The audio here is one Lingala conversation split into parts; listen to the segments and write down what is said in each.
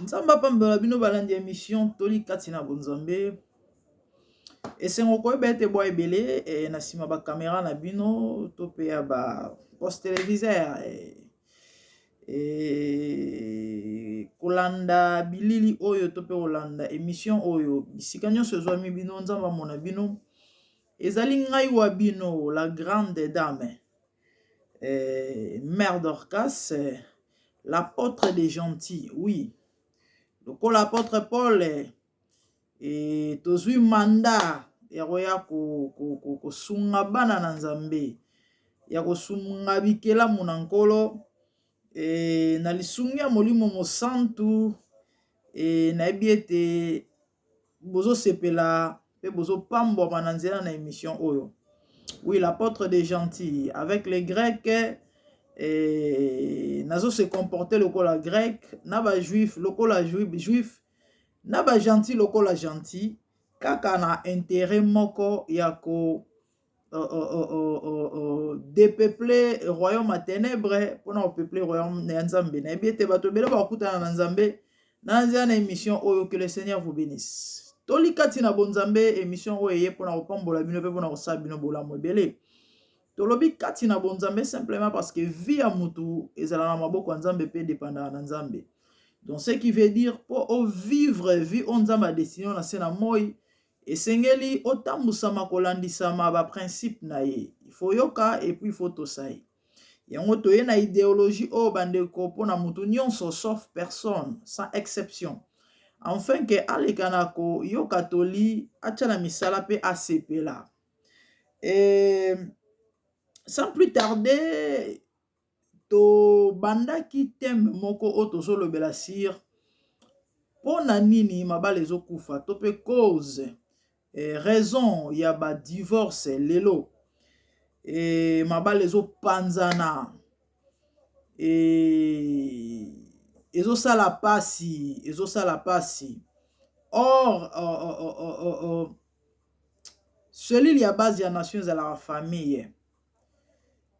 Nzamba pambola bino balandi émission toli kati na bonzambe. Esengo koyeba ete bwa ebele na nsima ba caméra na bino to pe ya ba poste téléviseur kolanda bilili oyo to pe kolanda émission oyo bisika nyonso ezwami bino nzamba mona bino ezali ngai wa bino la grande dame mère Dorcas l'apôtre des gentils, oui. Lokola apôtre Paul tozwi mandat ya koya kosunga bana na nzambe ya kosunga bikelamu na nkolo na lisungi ya molimo mosantu nayebi ete bozosepela mpe bozopambwama na nzela na émission oyo. Oui, l'apôtre des gentils avec les grecs nazo se comporter lokola grec na ba juif lokola juif na ba gentil lokola gentil kaka na intérêt moko ya ko dépeupler royaume à ténèbres pona peupler royaume ya nzambe na ete bato bele bakutana na nzambe na nzela na émission oyo. Que le Seigneur vous bénisse. Toli kati na bonzambe émission oyo eye pona kopambola bino pe pona kosala bino bolamu ebele. Tolobi kati na bonzambe simplement parce que vie ya mutu ezala na maboko ya nzambe pe dépendant na nzambe. Donc ce qui veut dire pour vivre vie on nzambe a destiné na se na moi esengeli otambusama kolandisama ba principe na ye. Il faut yoka et puis il faut tosai. Yango toye na idéologie o bandeko pona mutu nyonso sauf personne sans exception. Enfin que alekanako yo katoli acha na misala pe asepela. Et sans plus tarder, to bandaki thème moko o tozolobela sir pona nini mabala ezokufa to pe cause raison ya ba divorce lelo mabala ezopanzana ezosala pasi. Or celui ya base ya nation ezala la famille.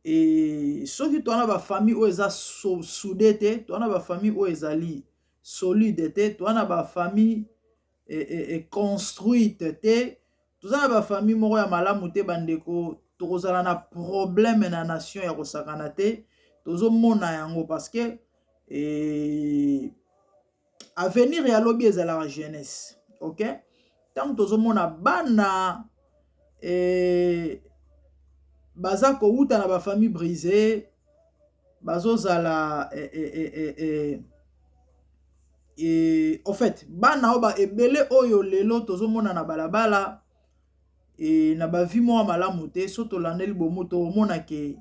Et soki toana ba famille o eza soudé te, toana ba famille o ezali solide te, toana ba famille construite te, tozana ba famille moko ya malamu te bandeko, tokozala na problème na nation ya kosakana te, tozomona yango parce que avenir ya lobi ezala la jeunesse, OK? Tant tozomona bana baza kouta na ba famille brisée bazozala en fait bana oba ebele oyo lelo tozomona na balabala na ba vie mo malamu te soto landeli bomoto omona ke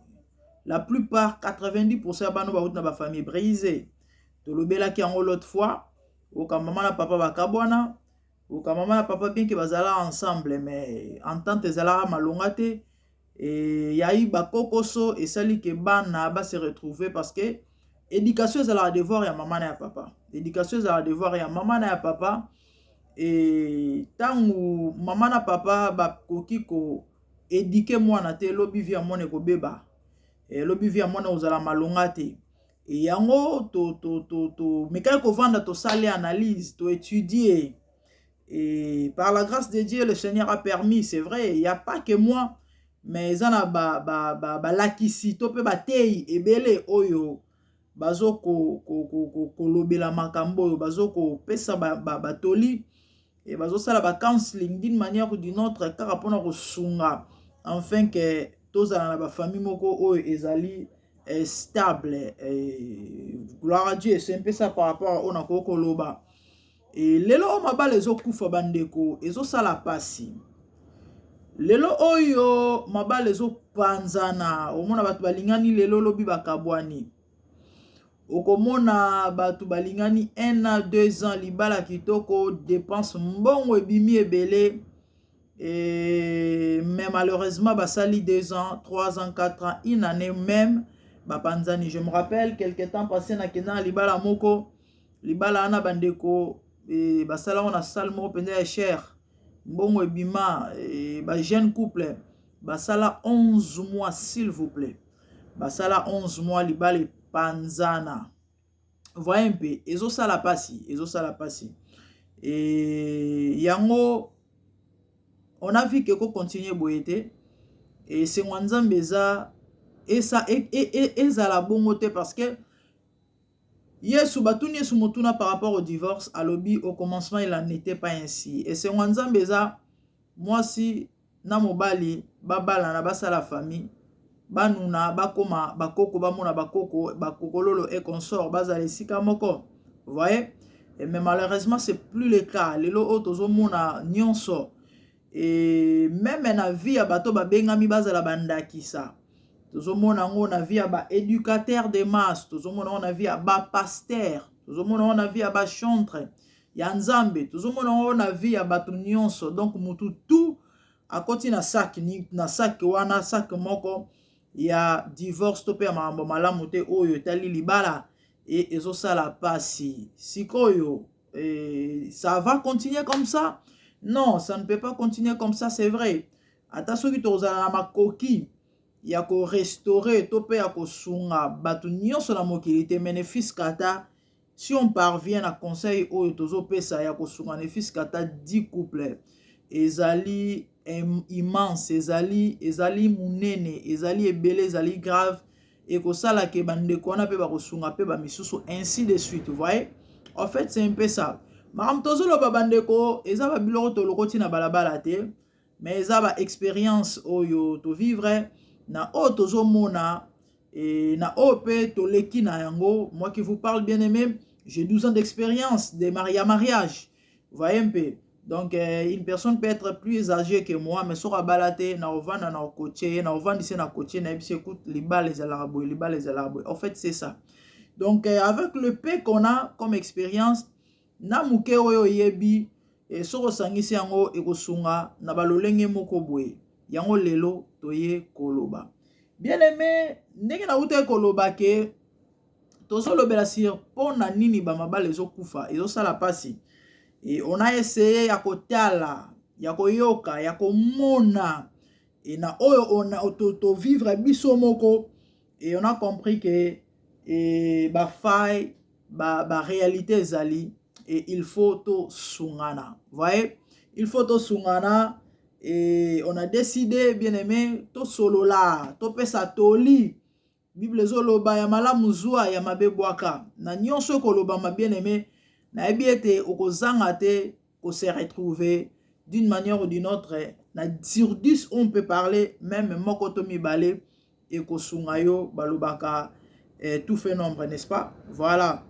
la plupart 90% ya bana ba na ba famille brisée. Tolobelaki yango l'autre fois oka mama na papa bakabwana oka mama na papa bien que bazala ensemble mais entente ezala malonga te. Et yayi bakokoso et sali ke bana ba se retrouver parce que éducation c'est la devoir ya maman na papa. Éducation c'est la devoir ya maman na papa et tangu maman na papa ba koki ko éduquer mwana te lobi via mwana ko beba et lobi via mwana ozala malonga te et yango to mekai ko vanda to sali analyse to étudier et par la grâce de Dieu le Seigneur a permis, c'est vrai, il y a pas que moi mais zana ba lakisi to pe batei ebele oyo bazo ko lobela makambo oyo bazo ko pesa batoli et bazo sala ba counseling d'une manière ou d'une autre kaka pona ko sunga enfin que tozala na ba famille moko oyo ezali stable gloire à Dieu. C'est un peu ça par rapport au na ko loba et lelo mabala ezokufa bandeko ezosala pasi. Lelo oyo mabala ezopanzana omona bato balingani lelo lobi bakabwani okomona bato balingani 1 à 2 ans libala kitoko dépense mbongo ebimi ebele mais malheureusement basali 2 ans 3 ans 4 ans une année même bapanzani. Je me rappelle quelque temps passé na kena libala moko libala ana bandeko basala on a salle moko penza ya cher mbongo ebima ba jeune couple basala 11 mois s'il vous plaît basala 11 mois libala panzana voyez un peu ça la passi et yango on a vu que ko continuer boyete et c'est nzambe eza et ça et la bongo te parce que Yesu batuni Yesu motuna par rapport au divorce à lobby au commencement il en était pas ainsi et c'est nzambe eza moi si na mobali babala na basa la famille banuna bakoma bakoko bamona bakoko bakokololo et consort bazala esika moko vous voyez et mais malheureusement c'est plus le cas lelo otozo mona nyonso et même na vie ya bato babengami bazala bandakisa tozomona ngo na vie ya ba éducateur de masse tozomona ngo na vie ya ba pasteur tozomona ngo na vie ya ba chantre ya nzambe tozomona ngo na vie ya bato nyonso donc mutu tout akoti na sac wana sac moko ya divorce to pe ya makambo malamu te oyo etali libala et ezosala pasi sikoyo ça va continuer comme ça. Non, ça ne peut pas continuer comme ça, c'est vrai. Ata soki tozala na makoki ya ko restaurer to pe ya ko sunga bato nyonso na mokili te bénéfice kata si on parvient à conseil oyo tozo pesa ya ko sunga bénéfice kata 10 couples ezali immense ezali munene ezali ebele ezali grave et ko sala ke bandeko wana pe ba ko sunga pe ba misusu ainsi de suite, vous voyez. En fait, c'est un peu ça. Maram tozolo babandeko eza ba biloko tolokoti na balabala te mais eza ba expérience oyo to vivre na o tozomona et na o pe toleki na yango. Moi qui vous parle bien aimé, j'ai 12 ans d'expérience de mariage. Vous voyez un peu. Donc une personne peut être plus âgée que moi mais sora balate na ovanda na coacher na ovandi se na coacher na bisi écoute les balles les alaraboy. En fait, c'est ça. Donc avec le peu qu'on a comme expérience na muke oyo yebi e soko sangisi yango ekosunga na balolenge moko boye yango lelo toye koloba bien aimé ndenge na uta koloba ke tozo lobela sur pona nini ba mabale ezokufa ezosala pasi et on a essayé ya kotala ya koyoka ya komona et na oyo on a to vivre biso moko et on a compris que et ba faille ba réalité ezali et il faut to sungana. Vous voyez, il faut to sungana et on a décidé bien aimé to solola to pesa toli Bible zoloba ya malamu zwa ya mabebwaka na nyonso koloba ma bien aimé na ebiete okozanga te ko se retrouver d'une manière ou d'une autre na sur 10 on peut parler même moko to mibale et ko sungayo balobaka tout fait nombre, n'est-ce pas? Voilà.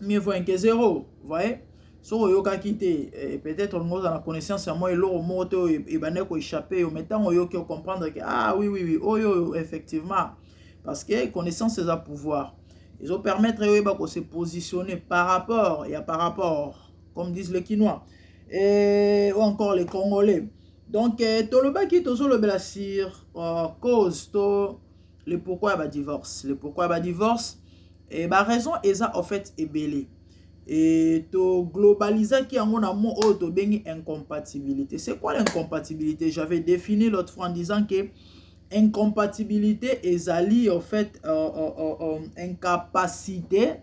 Mieux vaut un que zéro, vous voyez. So oyoka kite peut-être on a la connaissance à moi et l'eau moto et baneko échappé au mettant oyoki comprendre que ah oui oyo effectivement parce que connaissance c'est un pouvoir. Ils ont permettre de se positionner par rapport et par rapport comme disent les Quinois et ou encore les Congolais. Donc toloba ki tozo le blasir cause to le pourquoi ba divorce, le pourquoi ba divorce et ba raison eza en fait ebelé. Et to globaliser qui en a mon auto bengi incompatibilité. C'est quoi l'incompatibilité? J'avais défini l'autre fois en disant que incompatibilité ezali en fait incapacité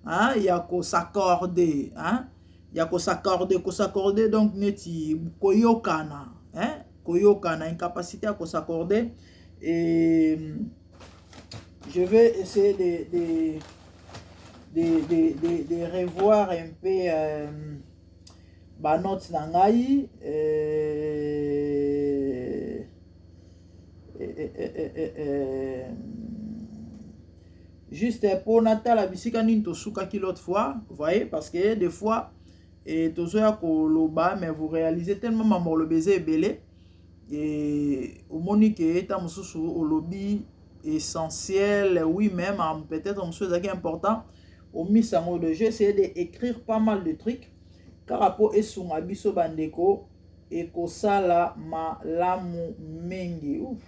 hein il y a ko s'accorder hein il y a ko s'accorder donc neti koyokana hein koyokana incapacité à ko s'accorder et je vais essayer de revoir un peu ma note nangai juste pour Natal bisika nini tosuka ki l'autre fois, vous voyez, parce que des fois et tozoya koloba mais vous réalisez tellement maman le baiser belé et au monique est un mususu au lobby essentiel oui même peut-être un chose important au mis en mode j'ai essayé d'écrire pas mal de trucs car rapport et son abiso bandeko et kosala malamu mengi. Ouf,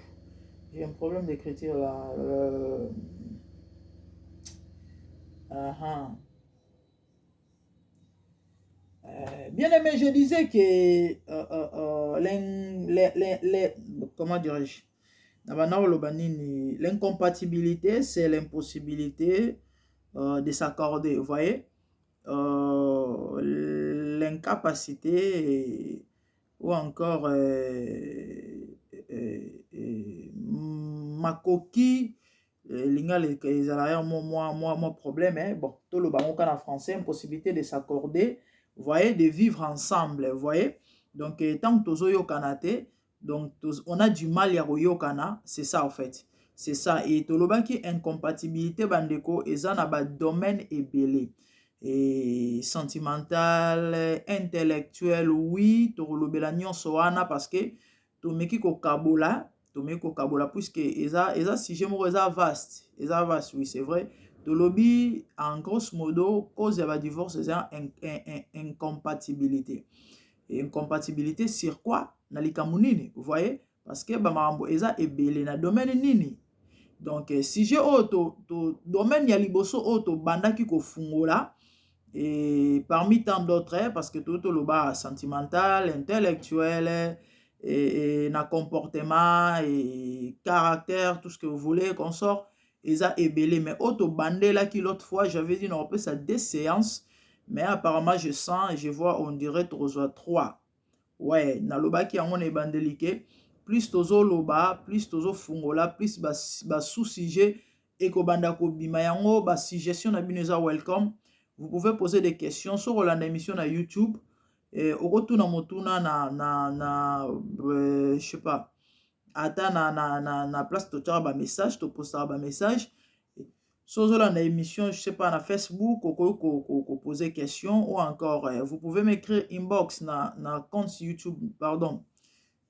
j'ai un problème d'écriture là. Bien aimé, je disais que comment dirais-je, l'incompatibilité, c'est l'impossibilité de s'accorder, vous voyez. L'incapacité ou encore makoki linga ezalaka moi problème hein? Bon tout le bango en français impossibilité de s'accorder, vous voyez, de vivre ensemble, vous voyez. Donc tant que tozoyokana te, donc on a du mal ya koyokana, c'est ça en fait, c'est ça. Et tolobaki incompatibilité bandeko eza na ba domaine ebele et sentimental, intellectuel, oui, tolobela nyonso wana parce que tomeki kokabola puisque eza sujet moko eza vaste, oui c'est vrai. Tolobi en grosso modo cause ya ba divorce eza incompatibilité. Et incompatibilité sur quoi? Na likambo nini, vous voyez, parce que ba makambo eza ebele na domaine nini. Donc sujet oyo domaine ya liboso oyo tobandaki kofungola et parmi tant d'autres parce que tout le bas sentimental, intellectuel et na comportement et caractère, tout ce que vous voulez qu'on sort eza ebele. Mais auto bandela qui l'autre fois j'avais dit on peut ça deux séances, mais apparemment je sens et je vois on dirait 3. Ouais, na loba ki yango na ebandelike plus tozo loba plus tozo fungola plus ba sous sujet et ko banda ko bima yango ba suggestion na bino eza welcome. Vous pouvez poser des questions sur la émission na YouTube et au retour na motuna je sais pas ata na place to tchara ba message to postera ba message sur la émission, je sais pas, na Facebook, ko poser question ou encore, vous pouvez m'écrire inbox na compte YouTube, pardon,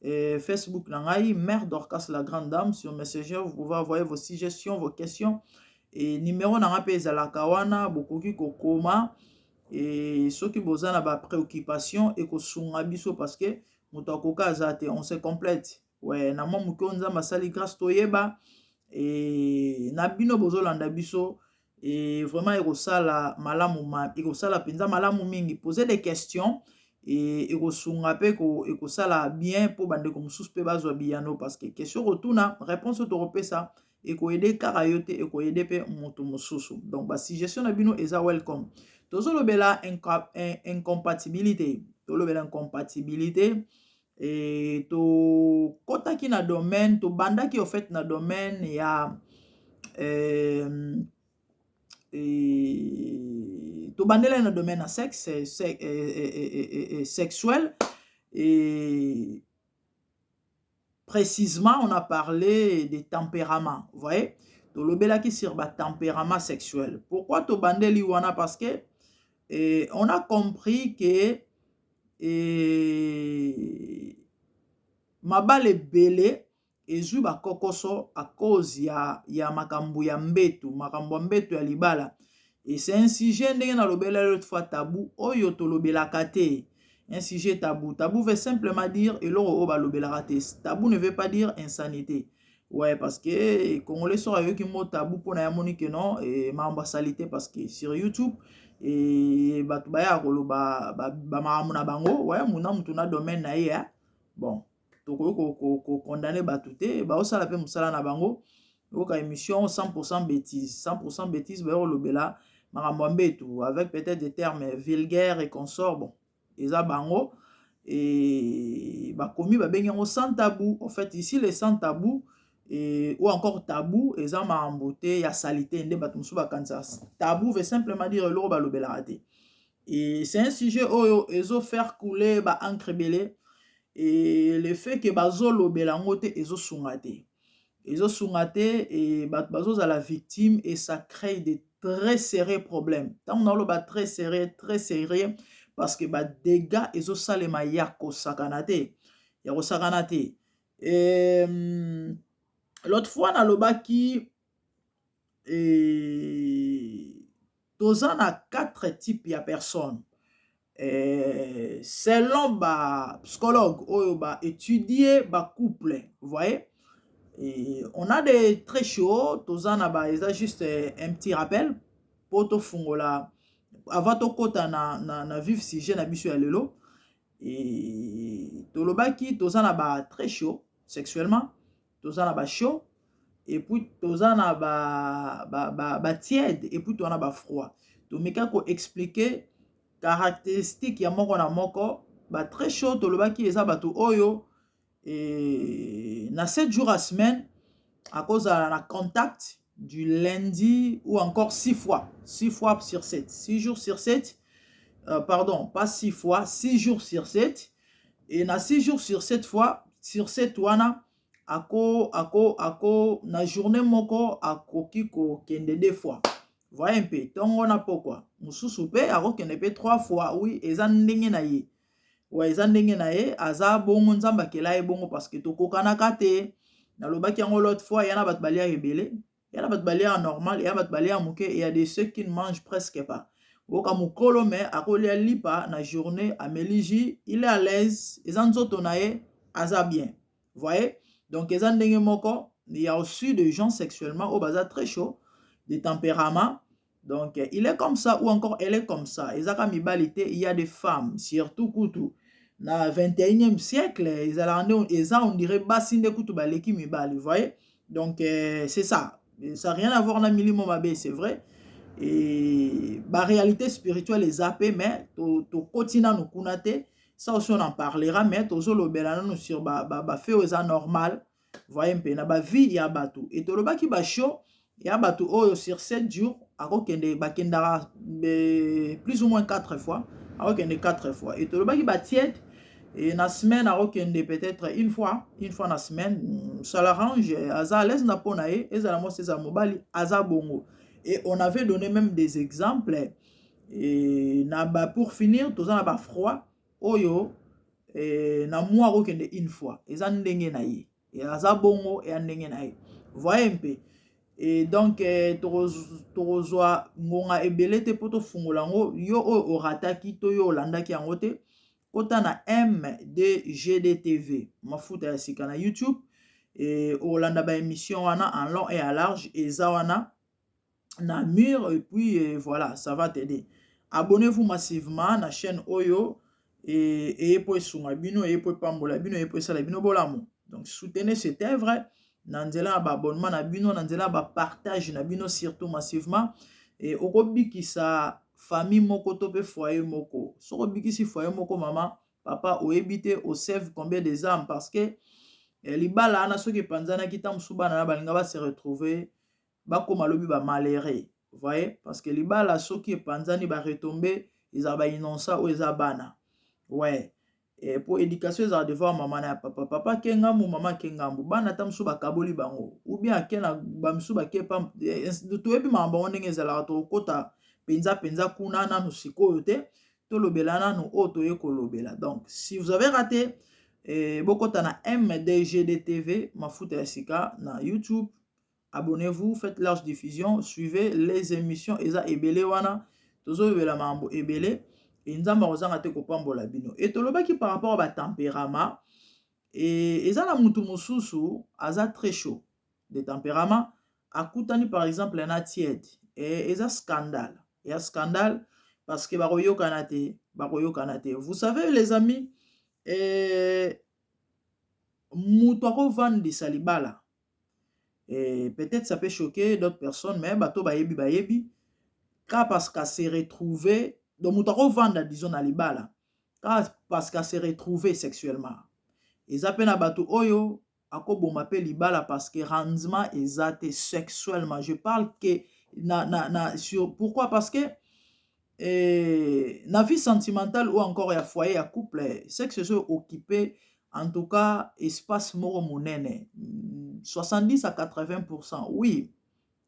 Facebook, Mère Dorcas la Grande Dame, sur Messenger, vous pouvez envoyer vos suggestions, vos questions, et numéro na ngape ezalaka wana, bokoki kokoma, et ceux qui besoin na ba préoccupation, et ko sunga biso parce que, moutakoka azate, on se complète. Ouais, na mo mukonza masali grâce toyeba, et nabino bozolanda biso et vraiment ekosala malamu ekosala penza malamu mingi, poser des questions et ekosunga pe ekosala bien pour bandeko mosusu pe bazwa biyano parce que question rotuna réponse toropesa ekoyede kaka yo te ekoyede pe moto mosusu. Donc ba suggestion na bino eza welcome. Tozolobela incompatibilité, tolobela incompatibilité et to kotaki na domaine to bandaki au fait na domaine ya to bandela na domaine na sexe sexuel et précisément on a parlé des tempéraments, vous voyez, to lobelaki sur ba tempérament sexuel. Pourquoi to bandeli wana? Parce que on a compris que mabale ebele ezwi bakokoso à cause ya makambo ya mbetu ya libala. Et c'est un sujet ndenge na lobela l'autre fois tabou oyo tolobelaka te. Un sujet tabou. Tabou veut simplement dire eloko oyo balobelaka te. Tabou ne veut pas dire insanité. Ouais, parce que congolais sort avec un mot tabou pour na yamoni que non et mamba salité parce que sur YouTube et batu baya koloba ba maamuna bango ouais muna mutu na domaine na ye bon tokoki condamner batu te baosala mpe mosala na bango oka émission 100% bêtise bayolobela makambo ya mbetu avec peut-être des termes vulgaires et consorts. Bon eza bango et bakomi babengi yango sans tabou. En fait ici les sans tabou et ou encore tabou eza makambo te ya salité nde bato mosusu bakanisa. Tabou veut simplement dire eloko balobelaka te et c'est un sujet oyo ezo faire couler ba encre ebele et le fait que bazolobela yango te ezosunga te et bazozala victime et ça crée des très sérieux problèmes. Tant on a très sérieux parce que dégâts ezosalema ya kosakana te et l'autre fois na lobaki toza na 4 types ya personnes selon ba psychologue oyo ba étudier ba couple, vous voyez. Et on a des très chauds, tozana ba eza juste un petit rappel poto fungola avant to kota na vif sujet na biso ya lelo et tolobaki tozana ba très chaud sexuellement, tozana ba chaud et puis toza na ba tiède et puis toza na ba froid. Tomeka ko expliquer caractéristique ya moko na moko. Ba très chaud tolobaki eza bato oyo na 7 jours à semaine à cause de la contact du lundi ou encore 6 fois sur 7, 6 jours sur 7, pardon, pas 6 fois, 6 jours sur 7. Et na 6 jours sur 7 fois, sur 7 wana, na journée moko, akoki ko kende 2 fois. Voyez un peu, tongo na pokwa. Mususu pe, ako kende pe 3 fois, oui, eza ndenge na ye. Ouais, eza ndenge na ye, aza bongo nzamba kela ye bongo, parce que tokokanaka te. Nalobaki yango l'autre fois, yana bat balia ebele, yana bat balia normal, yana bat balia muke, et il y a de ceux qui ne mangent presque pas. Oka mukolo me akolia lipa na journée ameliji, il est à l'aise, eza nzoto na ye aza bien. Voyez? Donc eza ndenge moko, il y a aussi des gens sexuellement au baza très chaud, des tempéraments. Donc il est comme ça ou encore elle est comme ça. Ezaka mibalité, il y a des femmes, surtout kutu na 21e siècle, on dirait basinde kutu baleki mibali, voyez? Donc c'est ça. Ça n'a rien à voir na milimo mabe, c'est vrai. Et la réalité spirituelle est zappée, mais to kotina no kunate, ça aussi on en parlera, mais to zo lobela no sur ba fait aux normal, voyez un peu na ba vie ya batu. Et to loba ki ba show ya batu oyo sur 7 jours, ako kende ba kendara plus ou moins 4 fois, ako kende 4 fois. Et to loba ki ba tiède et na semaine ako kende peut-être une fois na semaine, ça l'arrange, aza à l'aise na pona ye, ezala mo seza mobali aza bongo. Et on avait donné même des exemples. Et pour finir, tout ça n'a pas froid. Oyo, na moi okende une fois. Et ça ndenge na ye. Et aza bongo et ndenge na ye. Voyez un peu. Et donc, torozwa ngonga ebele te poto fungolango. Yo o rataki to yo landaki yango te. Kota na MDGDTV. Mafuta ya sika na YouTube. Et Olanda ba émission wana en long et à large. Et za wana na mur, et puis voilà, ça va t'aider. Abonnez-vous massivement à la chaîne Oyo et pour sunga bino et pour pambola bino et pour sala bino bolamo. Donc soutenez cette œuvre, nanzela ba abonnement na bino, nanzela ba partage na bino surtout massivement et okobiki sa famille moko to pe foyer moko. Sokobiki si foyer moko maman, papa oebite au save combien des âmes parce que libala ana soki panzana kita musuba na balinga ba se retrouver bakoma lobi ba malheureux, voyez, parce que libala soki epanzani ba retomber eza ba innocent ou eza bana, ouais. Et pour éducation eza devoir maman na papa, papa kengambu maman kengambu, bana ta musu bakaboli bango ou bien akena ba musu bakepa to ebi mamba ndenge ezala to kota penza kuna na sikoyo te to lobela nanu o to yekolobela. Donc si vous avez raté bokota na MDGDTV mafuta ya sika na YouTube. Abonnez-vous, faites large diffusion, suivez les émissions eza ebele wana, tozo yebela mambo ebele, et nzamba ozanga te kopambola bino. Et tolobaki par rapport à tempérament, et eza na mutu mususu, aza très chaud, de tempérament, akutani par exemple na tiède, et eza scandale. Il y a scandale parce que baroyo kanate. Vous savez les amis, mutu ako vandi salibala. Et peut-être ça peut choquer d'autres personnes, mais bato bayebi. Car parce qu'elle s'est retrouvée, donc moutako vanda disons na libala. Car parce qu'elle s'est retrouvée sexuellement. Et ça peine à bato oyo, ako boma pe libala parce que rendement exact sexuellement. Je parle que sur pourquoi parce que na vie sentimentale ou encore ya foyer ya couple, sexe se occupé en tout cas espace moro monene. 70 à 80%, oui.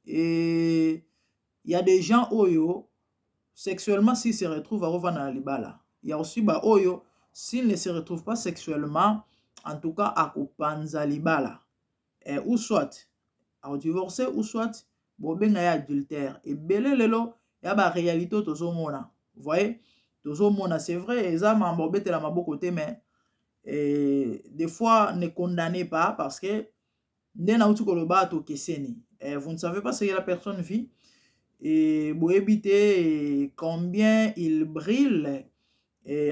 Et il y a des gens oyo, sexuellement, s'ils se retrouvent à revendre à libala. Il y a aussi ba oyo, s'ils ne se retrouvent pas sexuellement, en tout cas à kopanza libala. Ou soit à divorcer, ou soit bobenga ya adultère. Et belé lelo, il y a ba réalité tozo mona. Vous voyez? Tozo mona, c'est vrai, eza mambobete la maboko te, mais des fois, ne condamnez pas parce que vous ne savez pas ce que la personne vit et vous évitez combien il brille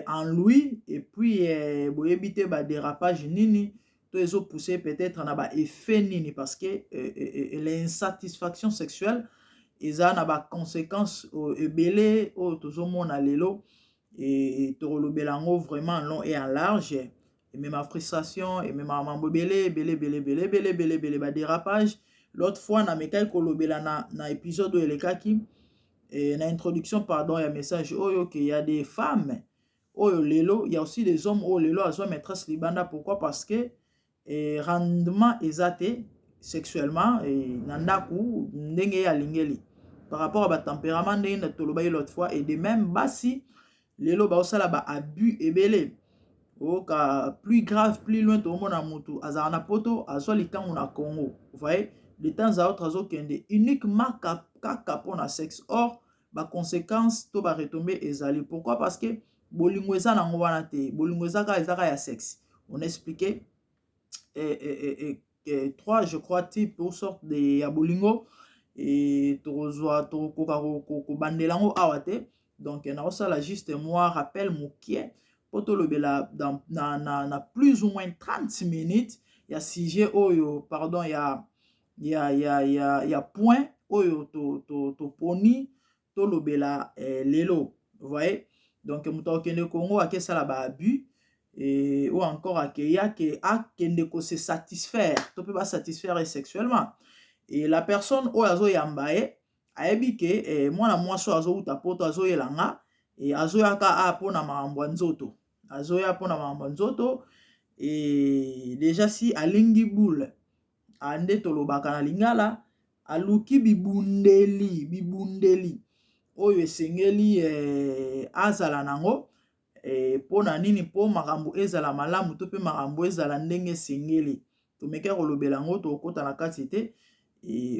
en lui et puis vous évitez dérapage nini to ezo pousser peut-être na ba effet nini parce que l'insatisfaction sexuelle eza na ba conséquences ebele o tozomona lelo et tolobela ngo vraiment en long et en large et même ma frustration et même mambo belé ba dérapage l'autre fois na mekai kolobela na épisode elekaki et na introduction pardon ya message oyo que il y a des femmes oyo lelo il y a aussi des hommes oyo lelo azwa maîtresse libanda pourquoi parce que rendement ezate sexuellement et na ndaku ndenge ya lingeli par rapport à ba tempérament ndenge na tolobaki l'autre fois et de même basi lelo baosala ba abus ebele oka plus grave plus loin tomona mutu azala na poto azwa likangu na Congo vous voyez de temps à autre azokende uniquement kaka mpona sexe or ba conséquences to ba retombées ezali pourquoi parce que bolingo eza nango wana te bolingo ezaka ya sexe on expliquait trois je crois type ou sorte de ya bolingo et tokozwa tokoka kobandela yango awa te donc naosala juste moi rappel mokie po tolobela na plus ou moins 30 minutes ya sujet oyo pardon ya point oyo toponi tolobela lelo vous voyez donc moto akende Congo akesala ba abus et ou encore akende ko se satisfaire to peut pas satisfaire sexuellement et la personne oyo azoyamba ye ayebi ke mwana mwasi oyo azouta poto azoyelanga e azoyaka mpona makambo ya nzoto azoya mpona makambo ya nzoto e déjà si alingi boule ande tolobaka na lingala aluki bibundeli oyo esengeli azala nango mpona nini mpo makambo ezala malamu to mpe makambo ezala ndenge esengeli tomeka kolobela yango tokota na kati te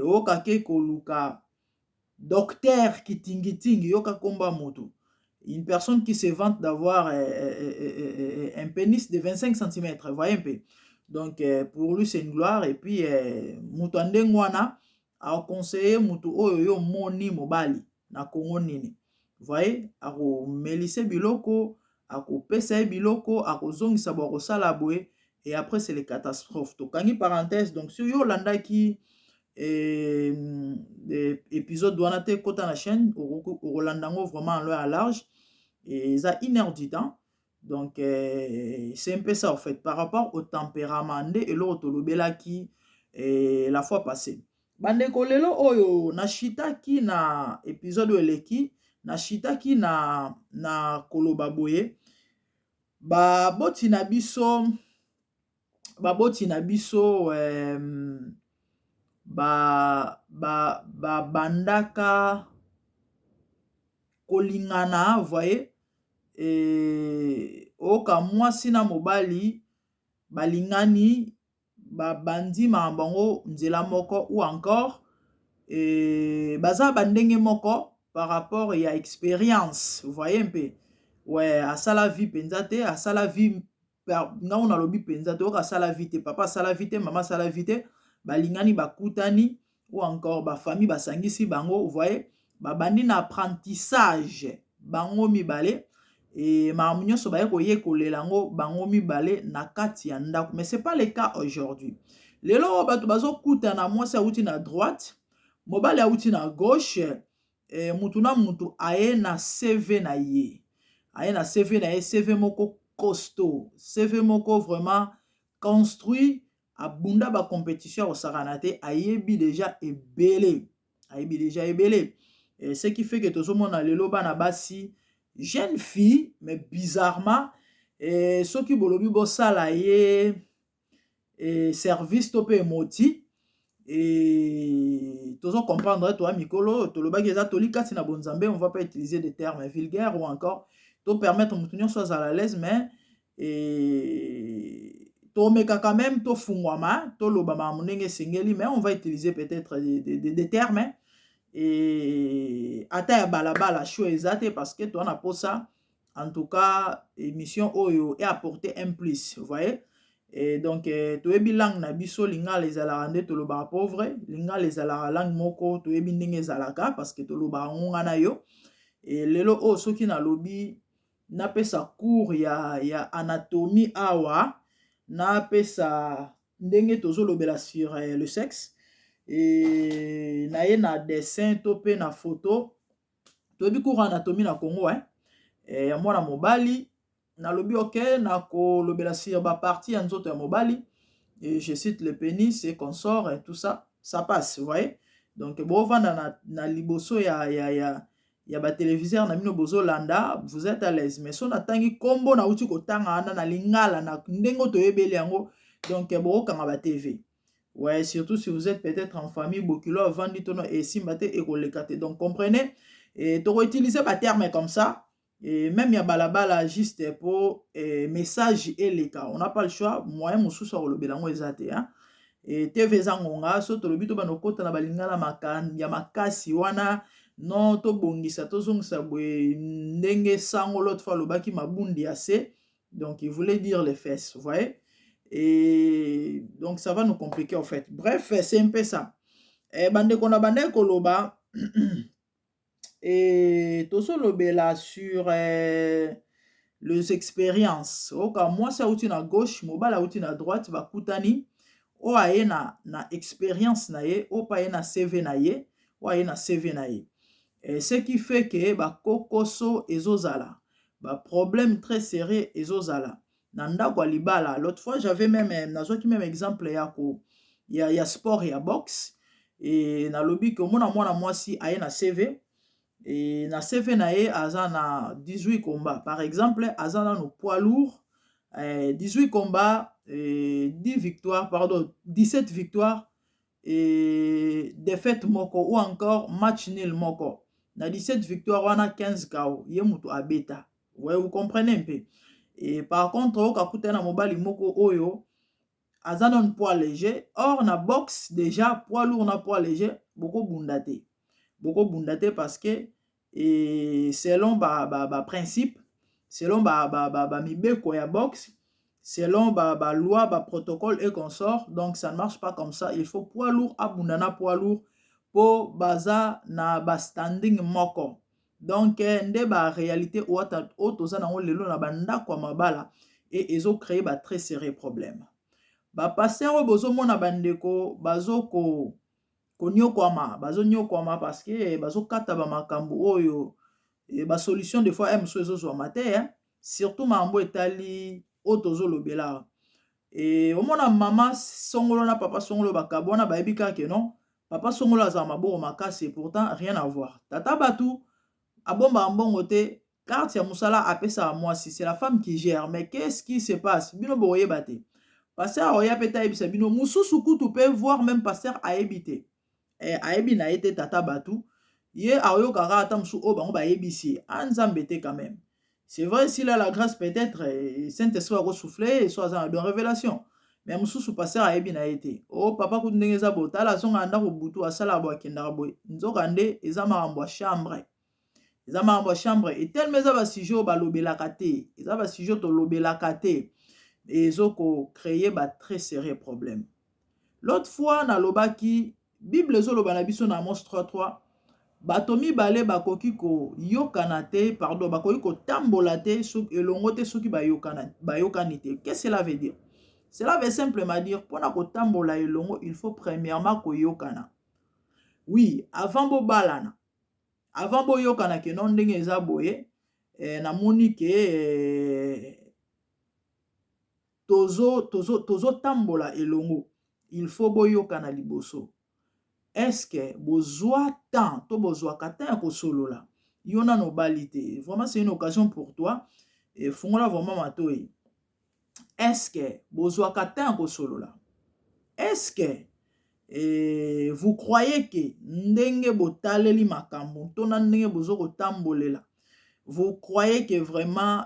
okake koluka docteur kitingitingi yoka komba moto une personne qui se vante d'avoir un pénis de 25 cm voyez un peu donc pour lui c'est une gloire et puis moto andenge wana akonseiller moto oyo yo moni mobali na Congo nini voyez akomelise biloko akopesa ye biloko akozongisa bo akosala boye et après c'est les catastrophes tokangi parenthèse donc si yo olandaki épisode wana te kota na chaîne okolanda yango vraiment en long à large et ça 1 heure du temps donc c'est un peu ça en fait par rapport au tempérament nde eloko tolobelaki la fois passée bandeko lelo oyo nashitaki na épisode oyo eleki nashitaki na koloba boye baboti na biso bandaka kolingana voyez oka mwasi na mobali balingani babandi makambo yango nzela moko ou encore baza bandenge moko par rapport ya expérience vous voyez un peu ouais asala vie penza te asala vie ngango nalobi penza te oka asala vie te papa asala vie te mama asala vie te balingani bakutani ou encore bafamille basangisi bango vous voyez babandi na apprentissage bango mibale et makambo nyonso baye koyekolela yango bango mibale na kati ya ndako mais c'est pas le cas aujourd'hui lelo bato bazokutana mwasi awuti na droite mobali awuti na gauche mutu na mutu aye na CV na ye CV moko costaud CV moko vraiment construit abunda ba compétition osakana te ayebi déjà ebele et ce qui fait que tozomona lelo bana basi jeune fille mais bizarrement soki bolobi bosala ye service to pe moti et tozo comprendre toi mikolo tolobaki eza tolikati na bonzambe on va pas utiliser des termes vulgaires ou encore to permettre mutu nyonso azala à l'aise mais tomeka quand même to fungwama to loba makambo ndenge esengeli mais on va utiliser peut-être des termes et ata ya balabala show eza te parce que toana posa en tout cas émission oyo et apporter un plus vous voyez et donc toyebi langue na biso lingala ezalaka nde tolobaka pauvre lingala ezalaka langue moko toyebi ndenge ezalaka parce que tolobaka ngonga na yo et lelo oyo soki nalobi napesa cours ya anatomie awa na pesa ndenge tozolobela sur le sexe et na ye na dessin to pe na photo toyebi cours anatomie na Congo ya mwana mobali nalobi ok na kolobela sur bapartie ya nzoto ya mobali et je cite le pénis et consort et tout ça ça passe vous voyez donc bovanda na liboso ya batelevizeur na bino bozolanda vous êtes à l'aise mais so natangi kombo na uti kotanga wana na lingala na ndenge toyebeli yango donc bokanga ba TV ouais surtout si vous êtes peut-être en famille bokilo avandi tono esimba te ekoleka te donc comprenez et toko utiliser ba terme comme ça et même ya balabala juste pour message eleka on n'a pas le choix moyen mosusu kolobela ngo ezate hein et TV zangonga so tolobi to banokota na balingala makani ya makasi wana non to bongisa to zongisa boye ndenge sango l'autre fois lobaki mabundi assez donc il voulait dire les fesses vous voyez et donc ça va nous compliquer en fait bref c'est un peu ça et bande kona bande koloba et tozo lobela sur les expériences oka moi ça outi na gauche mobala outi na droite va kutani o aye na expérience na ye o pa ye na CV na ye o aye na CV na ye et ce qui fait que ba kokoso ezozala ba problème très sérieux ezozala na ndako libala l'autre fois j'avais même nazwaki même exemple ya sport ya boxe et na lobi que mwana mwasi aye na CV et na CV na ye aza na 18 combats par exemple aza na no poids lourd 18 combats et 10 victoires pardon 17 victoires et défaite moko ou encore match nul moko na 17 victoires wana 15 KO ye mutu abeta ouais vous comprenez un peu et par contre oka kutana mobali moko oyo aza non poids léger or na boxe déjà poids lourd na poids léger beaucoup bundate parce que et selon ba principe selon ba mibeko ya boxe selon ba loi ba protocole et consort donc ça ne marche pas comme ça il faut poids lourd abundana poids lourd po baza na ba standing moko donc nde ba réalité o toza nango lelo na bandako mabala et ezo créer ba très sérieux problème ba passer bozomona bandeko bazoko konyokwama bazonyokwama parce que bazokata ba makambo oyo et ba solution des fois m so ezozwama te surtout mambo etali o tozolobela et omona mama songolo na papa songolo bakabwana bayebi kaka non papa songolo azala maboko makasi pourtant rien à voir tata batu abomba mbongo te carte ya musala apesa mwasi c'est la femme qui gère mais qu'est-ce qui se passe bino boyeba te pasteur oya peta yebisa bino mususu kutu peut voir même pasteur ayebi te ayebi na ye te tata batu ye aoyokaka ata mosu oyo bango bayebisi anzambe te quand même c'est vrai s'il a la grâce peut-être Saint-Esprit akosouffle so aza na don révélation mais mosusu pasteur ayebi na ye te o papa kutu ndenge eza boye tala azongaka ndako butu asalaka boye akendaka boye nzoka nde eza makambo ya chambre eza makambo ya chambre etelema eza basujet oyo balobelaka te eza basujet tolobelaka te ezokocréer ba très sérieux problème l'autre fois nalobaki bible ezoloba na biso na Amos 3:3 bato mibale bakoki koyokana te pardon bakoki kotambola te elongo te soki bayokani te qu'est-ce que cela veut dire cela veut simplement dire mpona kotambola elongo il faut premièrement koyokana oui avant bobalana avant boyokana ke non ndenge eza boye namoni ke tozotambola elongo il faut boyokana liboso est-ce que bozwa temps to bozwaka temps ya kosolola yo nano obali te vraiment c'est une occasion pour toi et fungola vraiment matoi est-ce que bozwaka temps ya kosolola est-ce que vous croyez que ndenge botaleli makambo to na ndenge bozokotambolela vous croyez que vraiment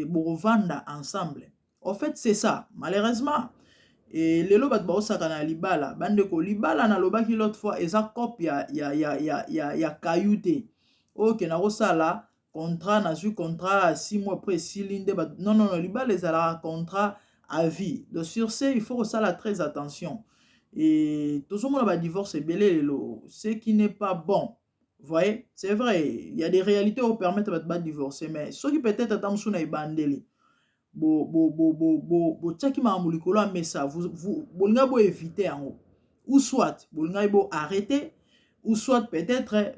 bovanda ensemble en fait c'est ça malheureusement et lelo bato baosaka na libala bandeko libala nalobaki l'autre fois eza copie ya kayu te oyo ke nakosala contrat nazwi contrat 6 mois après esili nde non libala ezalaka contrat à vie donc sur ce il faut kosala très attention et tozomona badivorce ebele lelo ce qui n'est pas bon vous voyez c'est vrai il y a des réalités oyo permettre bato badivorce mais soki peut-être ata mosu na ebandeli botiaki makambo likolo ya mesa, bolinga bo éviter yango, ou soit bolinga bo arrêter, ou soit peut-être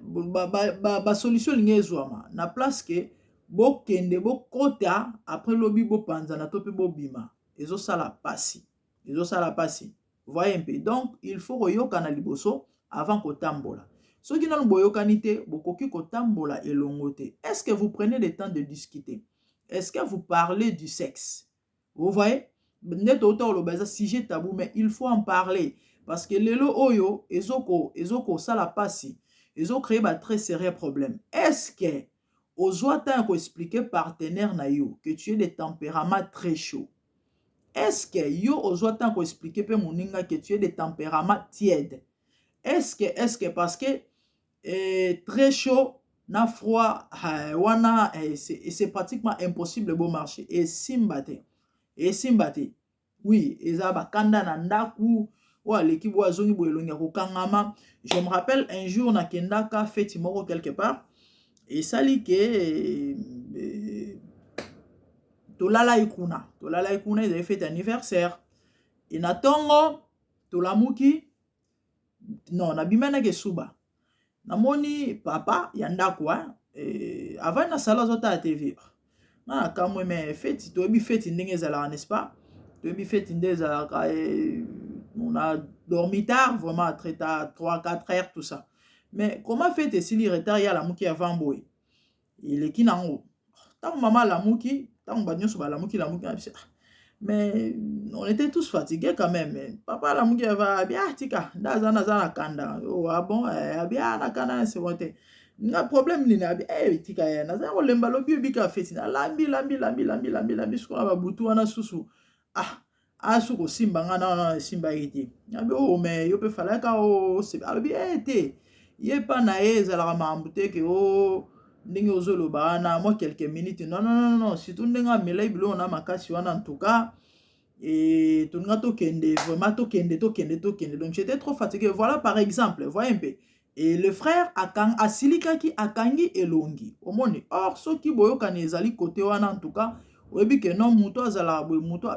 solution linga ezwama na place ke bokende bokota après lobi bopanzana to mpe bobima, ezosala pasi, ezosala pasi. Voyez un peu. Donc il faut koyokana liboso avant kotambola. Soki nanu boyokani te bokoki kotambola elongo te. Est-ce que vous prenez le temps de discuter? Est-ce que vous parlez du sexe? Vous voyez? Neto auto le sujet tabou, mais il faut en parler. Parce que lelo oyo, ezoko sala pasi, ezo créer ba très sérieux problème. Est-ce que ozwa tant ko expliquer partenaire na yo que tu es de tempérament très chaud? Est-ce que yo ozwa tant ko expliquer pe moninga que tu es de tempérament tiède? Est-ce que parce que très chaud na froid wana c'est pratiquement impossible bon marché et simbate oui eza bakanda na ndaku wa leki bo azongi bo elongi kokangama. Je me rappelle un jour na kendaka fête moko quelque part et sali ke tolala ikuna ils avaient fait anniversaire et na tongo tolamuki non na bimana ke suba namoni papa ya ndako avant na sala zota ya TV na kamwe me feti toyebi feti ndenge ezalaka n'est-ce pas, toyebi feti ndenge ezalaka on a dormi tard vraiment à très tard 3-4 heures tout ça, mais comment feti esili retard ya lamuki avant boye eleki nango ntango mama lamuki ntango banyonso balamuki mais on était tous fatigués quand même. Papa la mugi va bien tika ndaza na kanda. Oh ah bon bien na kanda c'est bon. Na problème ni na tika ya na za lemba lobi bika feti na lambi ce qu'on va butu wana susu. Asu ko simba ngana simba iti. Abi oh mais yo pe fala ka o c'est abi été. Yé pa na eza la mambute ke oh ndenge ozoloba na moi quelques minutes non surtout ndenga melai bilo na makasi wana en tout cas et tout nga tokende vraiment tokende donc j'étais trop fatigué. Voilà par exemple, voyez un peu, et le frère asilikaki akangi elongi omoni. Or soki boyokani ezali côté wana en tout cas oyebi ke non muto azala boye muto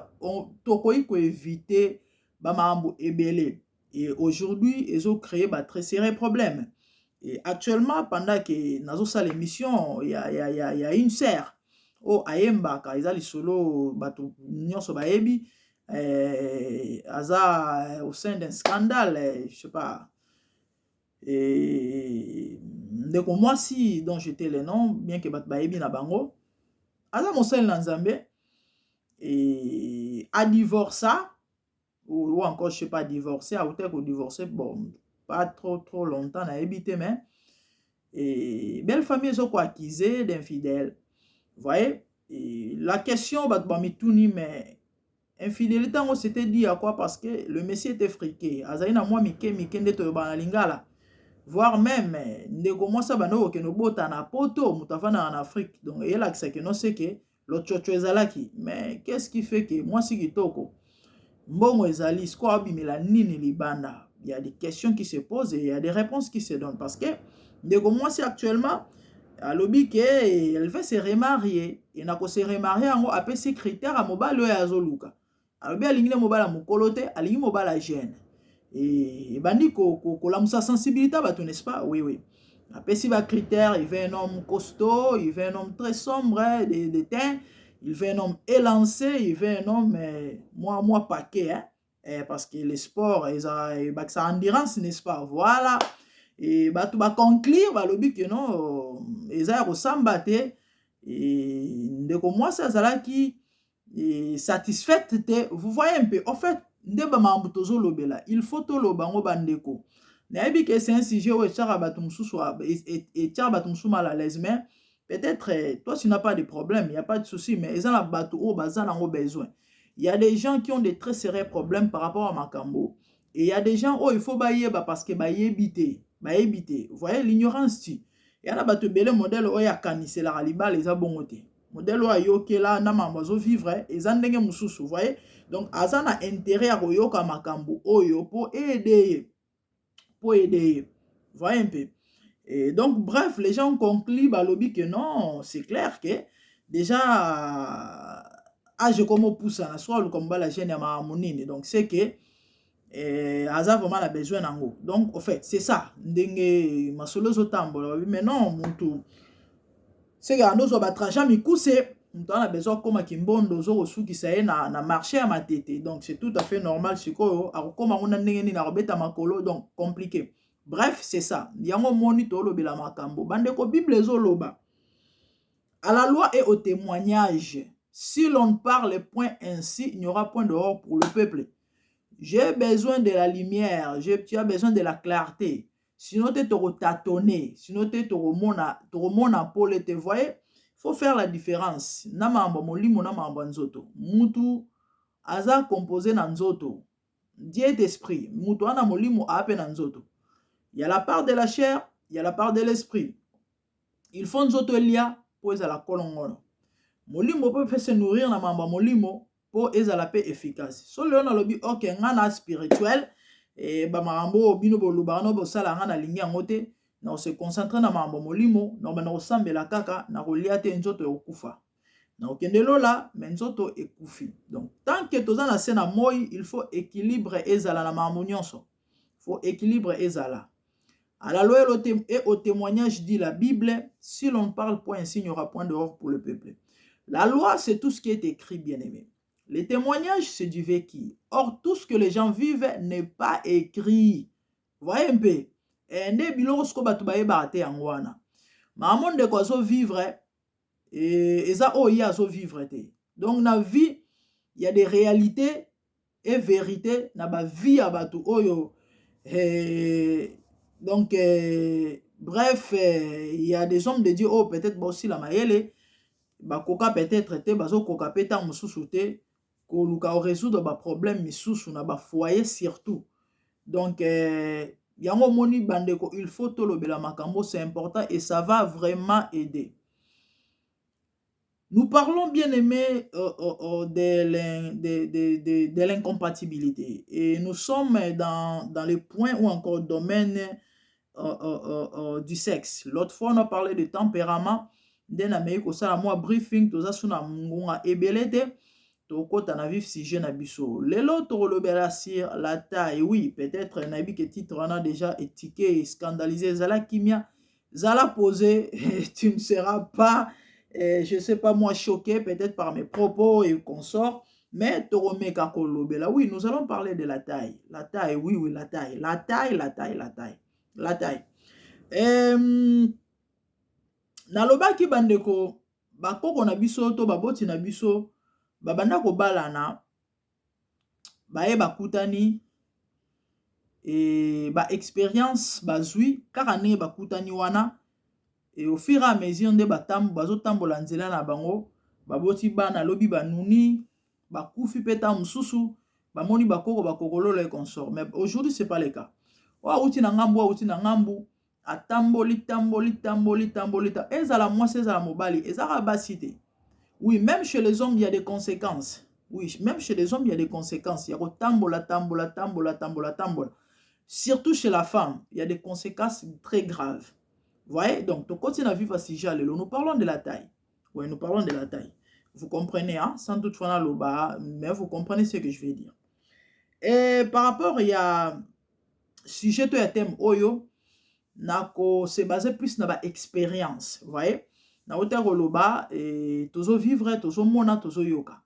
tokoyi ko éviter ba mambo ebele et aujourd'hui ezo créer ba très sérieux problème. Et actuellement, pendant que nazo sa l'émission, il y a une sœur au ayemba ka ezali solo bato nyonso baebi aza au sein d'un scandale, je sais pas. Et ndeko mwasi dont j'étais le nom, bien que bato baebi na bango, aza mosel na Nzambe et a divorcé ou encore je sais pas divorcé, ou peut-être divorcé bon pas trop longtemps na habité mais et belle famille sont quoi accusés d'infidèles. Vous voyez, et la question bah mituni mais infidélité on s'était dit à quoi, parce que le messie était friqué azaina moi mike ndeto ba lingala, voire même ndeko moi ça bano ke no bota na poto mutafana en Afrique, donc et là c'est que non c'est que l'autre ezalaki, mais qu'est-ce qui fait que moi si kitoko mbongo ezali squad bimela nini libanda. Il y a des questions qui se posent et il y a des réponses qui se donnent, parce que ndeko moi c'est actuellement à lobby que elle veut se remarier et na ko se remarier ngo apesi critère a mobile ya azoluka alobi alingi mobile mokolo te alingi mobile jeune et bandi ko la musa sensibilité bato, n'est-ce pas? Oui apesi ba critère, il veut un homme costaud, il veut un homme très sombre de teint, il veut un homme élancé, il veut un homme moi paquet parce que le sport ça endurance, n'est-ce pas? Voilà. Et bah tu vas conclure bah le but que non eza ressemble te et ndeko moi ça zala qui satisfaite te. Vous voyez un peu en fait ndeba mambo tozo lobela, il faut to lobango bandeko na yebi que c'est un sujet où chara bato mususu et chara bato mususu mal à l'aise, mais peut-être toi tu n'as pas de problème, il y a pas de souci, mais eza na bato o bazana ngo besoin. Il y a des gens qui ont des très sérieux problèmes par rapport à makambo, et il y a des gens il faut bayeba parce que bayebite. Vous voyez l'ignorance tu. Il y a bato bele modèle oya kanisela raliba les abongote. Modèle oya yokela na mambazo vivre eza ndenge mususu, vous voyez? Donc azana intérêt à koyoka makambo oyo pour aider. Vous voyez un peu. Et donc bref, les gens concluent balobi que non, c'est clair que déjà age comme poussa na soit le combat la gêne ya mamonine donc c'est que aza vraiment a besoin nango donc en fait c'est ça ndenge masolo zo tambola mais non mutu c'est que ando ba trancha mikuse mutu ana besoin koma kimbondo zo kosukisa ye na marché ya matete donc c'est tout à fait normal sikoyo akokoma ngona ndenge nini akobeta makolo donc compliqué. Bref, c'est ça. Yango moni to lobela makambo. Bandeko Bible ezoloba. À la loi et au témoignage, si l'on ne parle point ainsi, il n'y aura point dehors pour le peuple. J'ai besoin de la lumière, tu as besoin de la clarté. Sinon tu te tâtonner, sinon tu te remona pole te voyez. Il faut faire la différence. Na mambo molimo na mambo nzoto. Mutu aza composé na nzoto. Dieu est esprit. Mutu ana molimo ape na nzoto. Il y a la part de la chair, il y a la part de l'esprit. Il faut nzoto elia po ezala kolongono. Molimo peut faire se nourrir na mamba molimo po ezala pe efficace. So le na lobi ok ngana spirituel et ba marambo bino boluba no bo sala ngana lingi ngote na se concentrer na mamba molimo na ba na osambela kaka na kolia te nzoto okufa. Na okende lola mais nzoto ekufi. Donc tant que toza na sena moi, il faut équilibre ezala na harmonienso. Faut équilibre ezala. À la loi et au témoignage dit la Bible, si l'on ne parle point ainsi, il n'y aura point dehors pour le peuple. La loi, c'est tout ce qui est écrit, bien-aimé. Les témoignages, c'est du vécu. Or, tout ce que les gens vivent n'est pas écrit. Vous voyez un peu? Et ne biloko sko batu bayeba te angwana. Ma monde de quoi so vivre et ça oh ya so vivre te. Donc na vie, il y a des réalités et vérités na ba vie à batu oyo donc, bref, il y a des hommes de Dieu, oh, peut-être aussi la maïele, bah, koka peut-être, bazo koka peta moussouté, koluka résoudre ba problème missoussou na ba foyer surtout. Donc, yango moni bandeko, il faut tolobela makambo, c'est important et ça va vraiment aider. Nous parlons bien aimé de l'incompatibilité et nous sommes dans les points ou encore domaine du sexe. L'autre fois, on a parlé de tempérament. D'un Amérique, ça a moi briefing, tout ça, sur la mungonga ebelete. Toko na vif si je n'abisso. L'autre le sur la taille, oui, peut-être un habit que titre on a déjà étiqueté et scandalisé. Zala kimia, zala posé, tu ne seras pas, je sais pas moi, choqué peut-être par mes propos et consorts. Mais Torome Kakolobela, oui, nous allons parler de la taille. La taille, oui, oui, la taille. La taille, la taille, la taille. La taille. Nalobaki bandeko bakoko na biso to baboti na biso babanda kobalana baye bakutani et ba expérience bazui kaka ndenge bakutani wana et au fur et à mesure nde bazotambola nzela na bango baboti bana lobi banuni bakufi peta mususu bamoni bakoko bakokololo et consort. Mais aujourd'hui c'est pas le cas. Wa uti na ngambu atamboli ezala mwasi ezala mobali ezala basité. Oui, même chez les hommes il y a des conséquences. Oui, même chez les hommes il y a des conséquences. Il y a tambola. Surtout chez la femme, il y a des conséquences très graves. Vous voyez, donc tu continues à vivre à Sija Lelo. Nous parlons de la taille. Oui, nous parlons de la taille. Vous comprenez, hein? Sans doute mais vous comprenez ce que je vais dire. Et par rapport, il y a sujet to thème oyo nako se basé plus na ba expérience, vous voyez, na ota koloba et tozo vivre tozo mona tozo yoka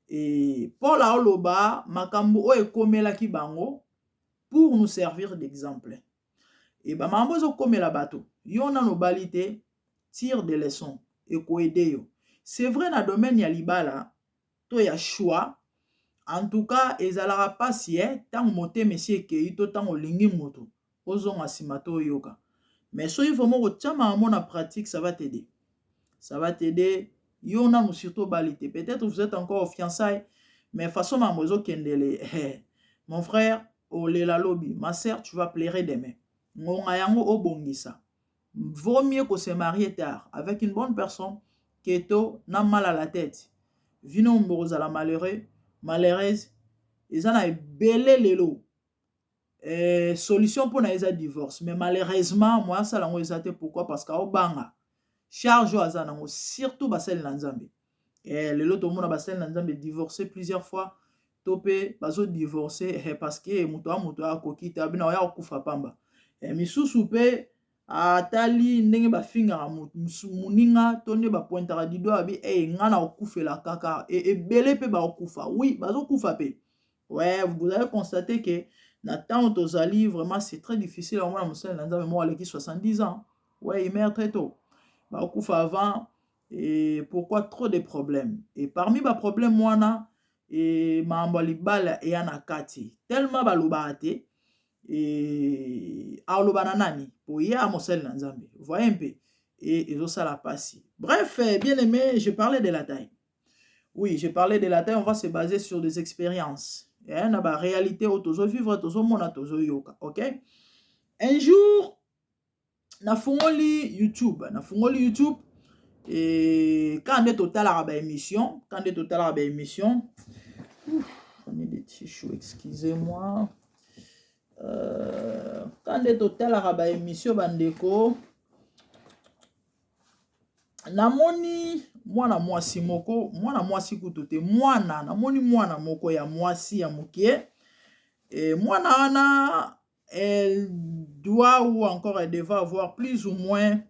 et pour la oloba makambo o ekomela ki bango pour nous servir d'exemple et ba mambo zo komela bato yo na no balite tire des leçons et ko aider yo. C'est vrai na domaine ya libala to ya choix. En tout cas, ezalaka pasi tant moté monsieur ke to tant olingi moto ozonga simato yoka. Mais soyez vraiment au tchama en pratique, ça va t'aider. Ça va t'aider. Yona nous surtout balité. Peut-être vous êtes encore au fiançailles, mais façon mamozo kendele. Mon frère, oh la lobby, ma sœur, tu vas pleurer demain. Ngonga yango obongisa. Vaut mieux que se marier tard avec une bonne personne que to n'a mal à la tête. Vino mboza la malheureuse. Ils en a belé lelo. Solution pour naïsa divorce. Mais malheureusement, moi, ça l'a pourquoi? Parce qu'au banga, charge au azanango, surtout basel nanzambe. lelo to mona basali na nzambe divorcé plusieurs fois to pe bazo divorcé parce que moto akoki te abina oya kokufa pamba misusu pe atali ndenge bafingaka moninga to nde bapointaka dido abi nga na okufela kaka ebele pe bakokufa oui bazokufa pe. Ouais, vous avez constaté que na temps tozali vraiment c'est très difficile au moins mosala na nzambe mo aleki 70 ans. Ouais, il meurt très tôt. Bakokufa avant et pourquoi trop de problèmes. Et parmi ba problème wana et mambo libala e na kati tellement balobaka te et alobana nani pour ya mosala na nzambe. Vous voyez un peu et ezosala pasi. Bref, bien aimé, je parlais de la taille. Oui, j'ai parlé de la taille, on va se baser sur des expériences. Na ba réalité o tozo vivre tozo mona tozo yoka, OK? Un jour nafungoli YouTube et quand nde totalaka ba émission, on est des petits choux, excusez-moi. Quand nde totalaka ba émission bandeko namoni mwana mwasi kutu te namoni mwana moko ya mwasi ya mokie et mwana wana elle doit ou encore elle devait avoir plus ou moins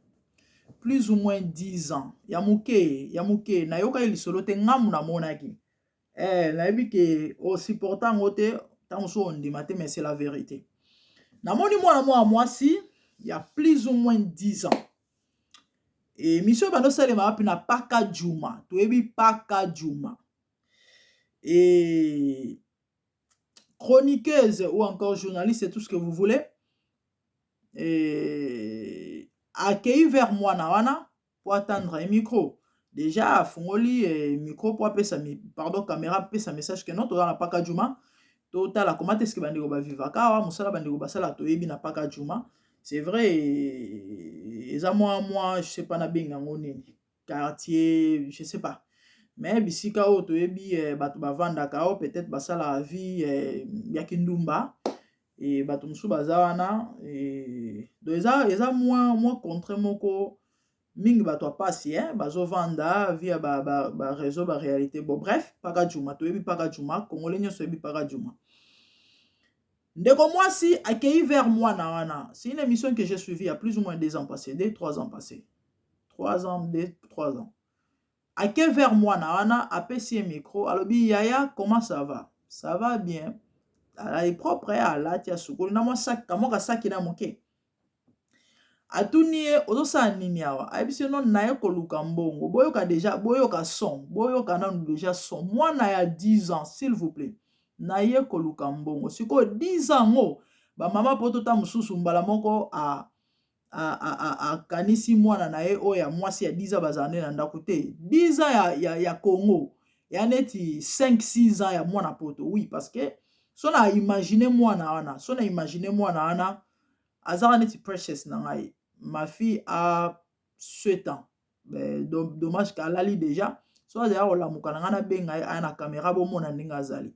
10 ans ya moke nayoka lisolo te ngamu namonaki nayebi ke osupporta ngo te ntango so ondima te mais c'est la vérité namoni mwana mwasi ya plus ou moins 10 ans. Et mission bando salema api na Paka Juma. Toyebi Paka Juma. Et chroniqueuse ou encore journaliste, c'est tout ce que vous voulez. Et accueilli vers moi na wana pour attendre un micro. Déjà fongoli micro pour appeler sa caméra appeler sa message que non to na Paka Juma. Total la comment est-ce que bandeko ba vivaka wa musala bandeko basala toyebi na Paka Juma. C'est vrai, et ça moi, je sais pas na benga ngoni quartier, je sais pas. Mais bisika o toyebi batu bavanda kao peut-être basala vie ya kindumba et batu musu bazawana et donc eza moi contre moko mingi batu apasi bazo vanda via ba réseau ba réalité bon bref Paka Juma toyebi Paka Juma congolais nyonso yebi Paka Juma. Ndeko mwasi accueilli vers moi na wana. C'est une émission que j'ai suivie il y a plus ou moins 2 ans passés, 3 ans passés. 3 ans. Accueilli vers moi na wana, apesi micro, alobi yaya, comment ça va? Ça va bien. Elle est propre à la tia sukulu na moi sac, kamoka saki na moke. Atunie ozosa nini awa. Ayebisi non na ye koluka mbongo. Boyoka son, boyoka nanu déjà son. Moi na ya 10 ans, s'il vous plaît. Na ye koluka mbongo siko 10 ans ngo ba mama poto ta mususu mbala moko a kanisi mwana na ye oya mwasi ya 10 ans bazane na ndako te 10 ans ya Congo ya neti 5-6 ans ya mwana poto oui parce que so na imaginer mwana wana azara neti precious na ngai ma fille a 7 ans dommage qu'elle a li déjà so azala olamuka na ngana benga ya na caméra bo mona ndinga azali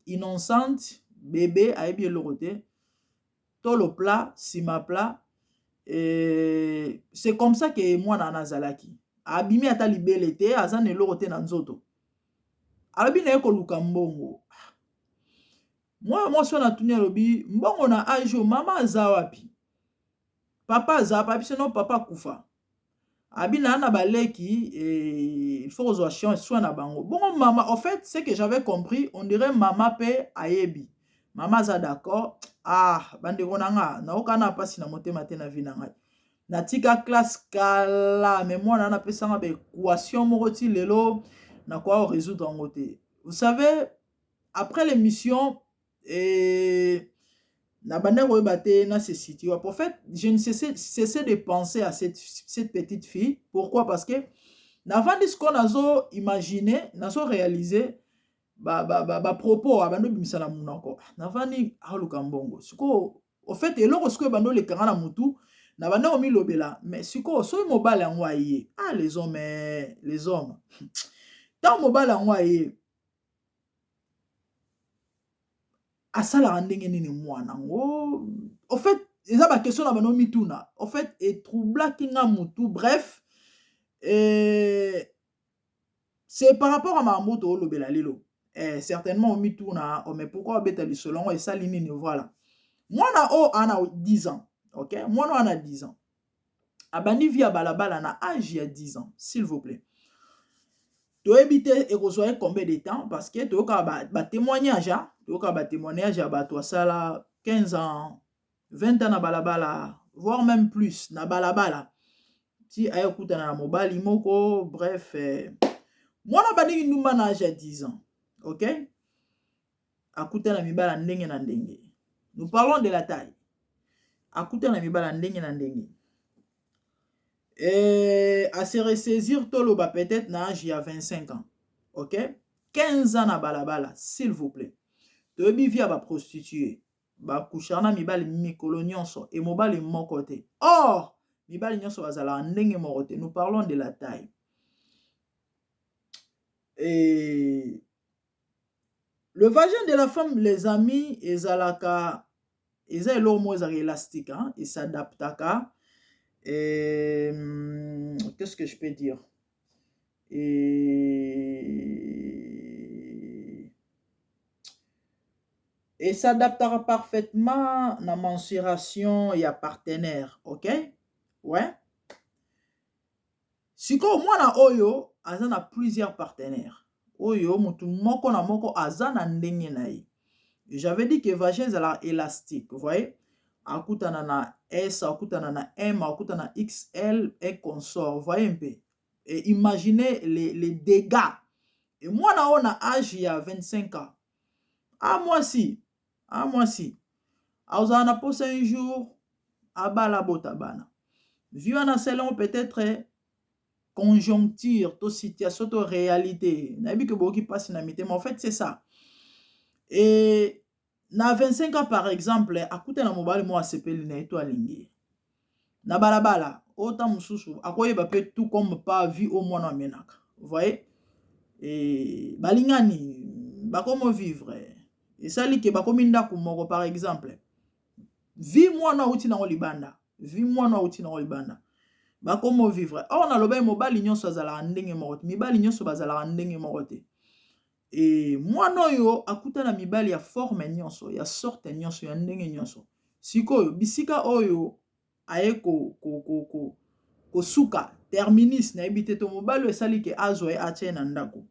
innocente bébé ayebi eloko te tolo plat sima plat et c'est comme ça que mwana nazalaki abimi ata libele te aza na eloko te na nzoto alobi na ye koluka mbongo mwasi wana atuni alobi mbongo na age mama aza wapi papa aza wapi abiso no papa akufa abina na baleki et il faut kozwa soin na bango bongo mama en fait ce que j'avais compris on dirait mama pe ayebi mama za d'accord bandeko na nga naoka na pasi na motema te na vie na ngai natika classe kala mais mwana na pesanga ba équation moko ti lelo na quoi résoudre en côté vous savez après l'émission et na bande koyeba te na se situe en fait je ne cessais de penser à cette petite fille pourquoi parce que navandi ce qu'on azo imaginer nazo réaliser ba propos abando bimisa na munoko navandi aluka mbongo siko en fait eloko siko bando le kanga na mutu na bande ko milobela mais siko so mobile yango aye les hommes tant mobile yango aye asala ndenge nini mwana ngo en fait eza ba question na bano mituna en fait et troubla kinga mutu bref c'est par rapport à Mambo to lo belalilo. Certainement, on mit tout na, mais pourquoi beta li selon et ça linine, voilà. Moi, na 10 ans, ok? Moi, on a 10 ans. Abani via balabala na âge il y a 10 ans, s'il vous plaît. Tu éviter et reçoit combien de temps parce que tu as témoignage, tu as témoignage à toi ça là 15 ans, 20 ans na balabala, voire même plus na balabala. Si ayo kuta na mobile moko, bref, moi na bani ndumba na âge à 10 ans. OK? Akuta na mibala ndenge na ndenge. Nous parlons de la taille. Akuta na mibala ndenge na ndenge. Et à se ressaisir toloba peut-être na âge à 25 ans. OK? 15 ans na balabala, s'il vous plaît. Tobi via ba prostituée. Ba kushana mibali mikolo nyonso et mobali moko te. Or, mibali nyonso bazala ndenge moko te. Nous parlons de la taille. Et le vagin de la femme, les amis, ezalaka eza elomo ezaka élastique, hein, et s'adaptaka. Qu'est-ce que je peux dire? Et s'adaptera parfaitement à la mensuration et à partenaire, ok? Ouais. Si ko mwana oyo azana plusieurs partenaires. Oyo mutu moko na moko azana ndenge na ye. J'avais dit que vagin est élastique, vous voyez? Akutana na S, akutana na M, akutana na XL et consort, vous voyez un peu? Et imaginez les dégâts. Et moi, on a âge il y a 25 ans. Ah, moi si. Ah, moi si. On a posé un jour à Balabotabana. Vu en selon peut-être conjoncture, to situation, to réalité. N'a vu que beaucoup qui passe dans mais en fait, c'est ça. Et na 25 ans, par exemple, à côté de la mobile, moi, c'est pelé na eto alingi. Na balabala, autant mususu, à quoi il va peut tout comme pas vu au moins en menaka. Vous voyez? Et balingani, bah comment vivre? Et ça, li ke bah comme indaku moko, par exemple. Vie moi na uti na olibanda. Vie moi na uti na olibanda. Bah comment vivre? Or, na loba mobile nyonso azala ndenge moko. Mibali nyonso bazala ndenge moko te. Et moi noyo akuta na mibali ya forme nyonso, ya sorte nyonso, ya ndenge nyonso. Sikoyo bisika oyo aye ko suka terminus na ebite to mobali esali ke azo e atie na ndako.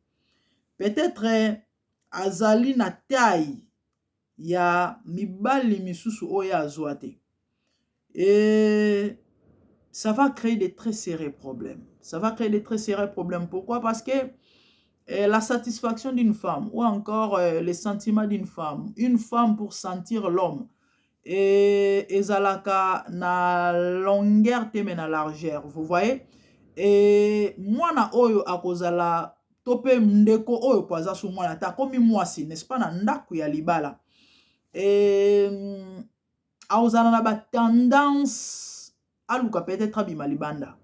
Peut-être azali na taille ya mibali misusu oyo azwa te. Et ça va créer de très sérieux problèmes. Ça va créer de très sérieux problèmes. Pourquoi? Parce que la satisfaction d'une femme ou encore les sentiments d'une femme. Une femme pour sentir l'homme. Et ezalaka na longueur te mais na largeur. Vous voyez? Et moi na oyo akozala tope ndeko oyo poaza su mwana ta komi mwasi, n'est-ce pas, na ndaku ya libala. Et akozala na ba tendance aluka peut-être abima libanda.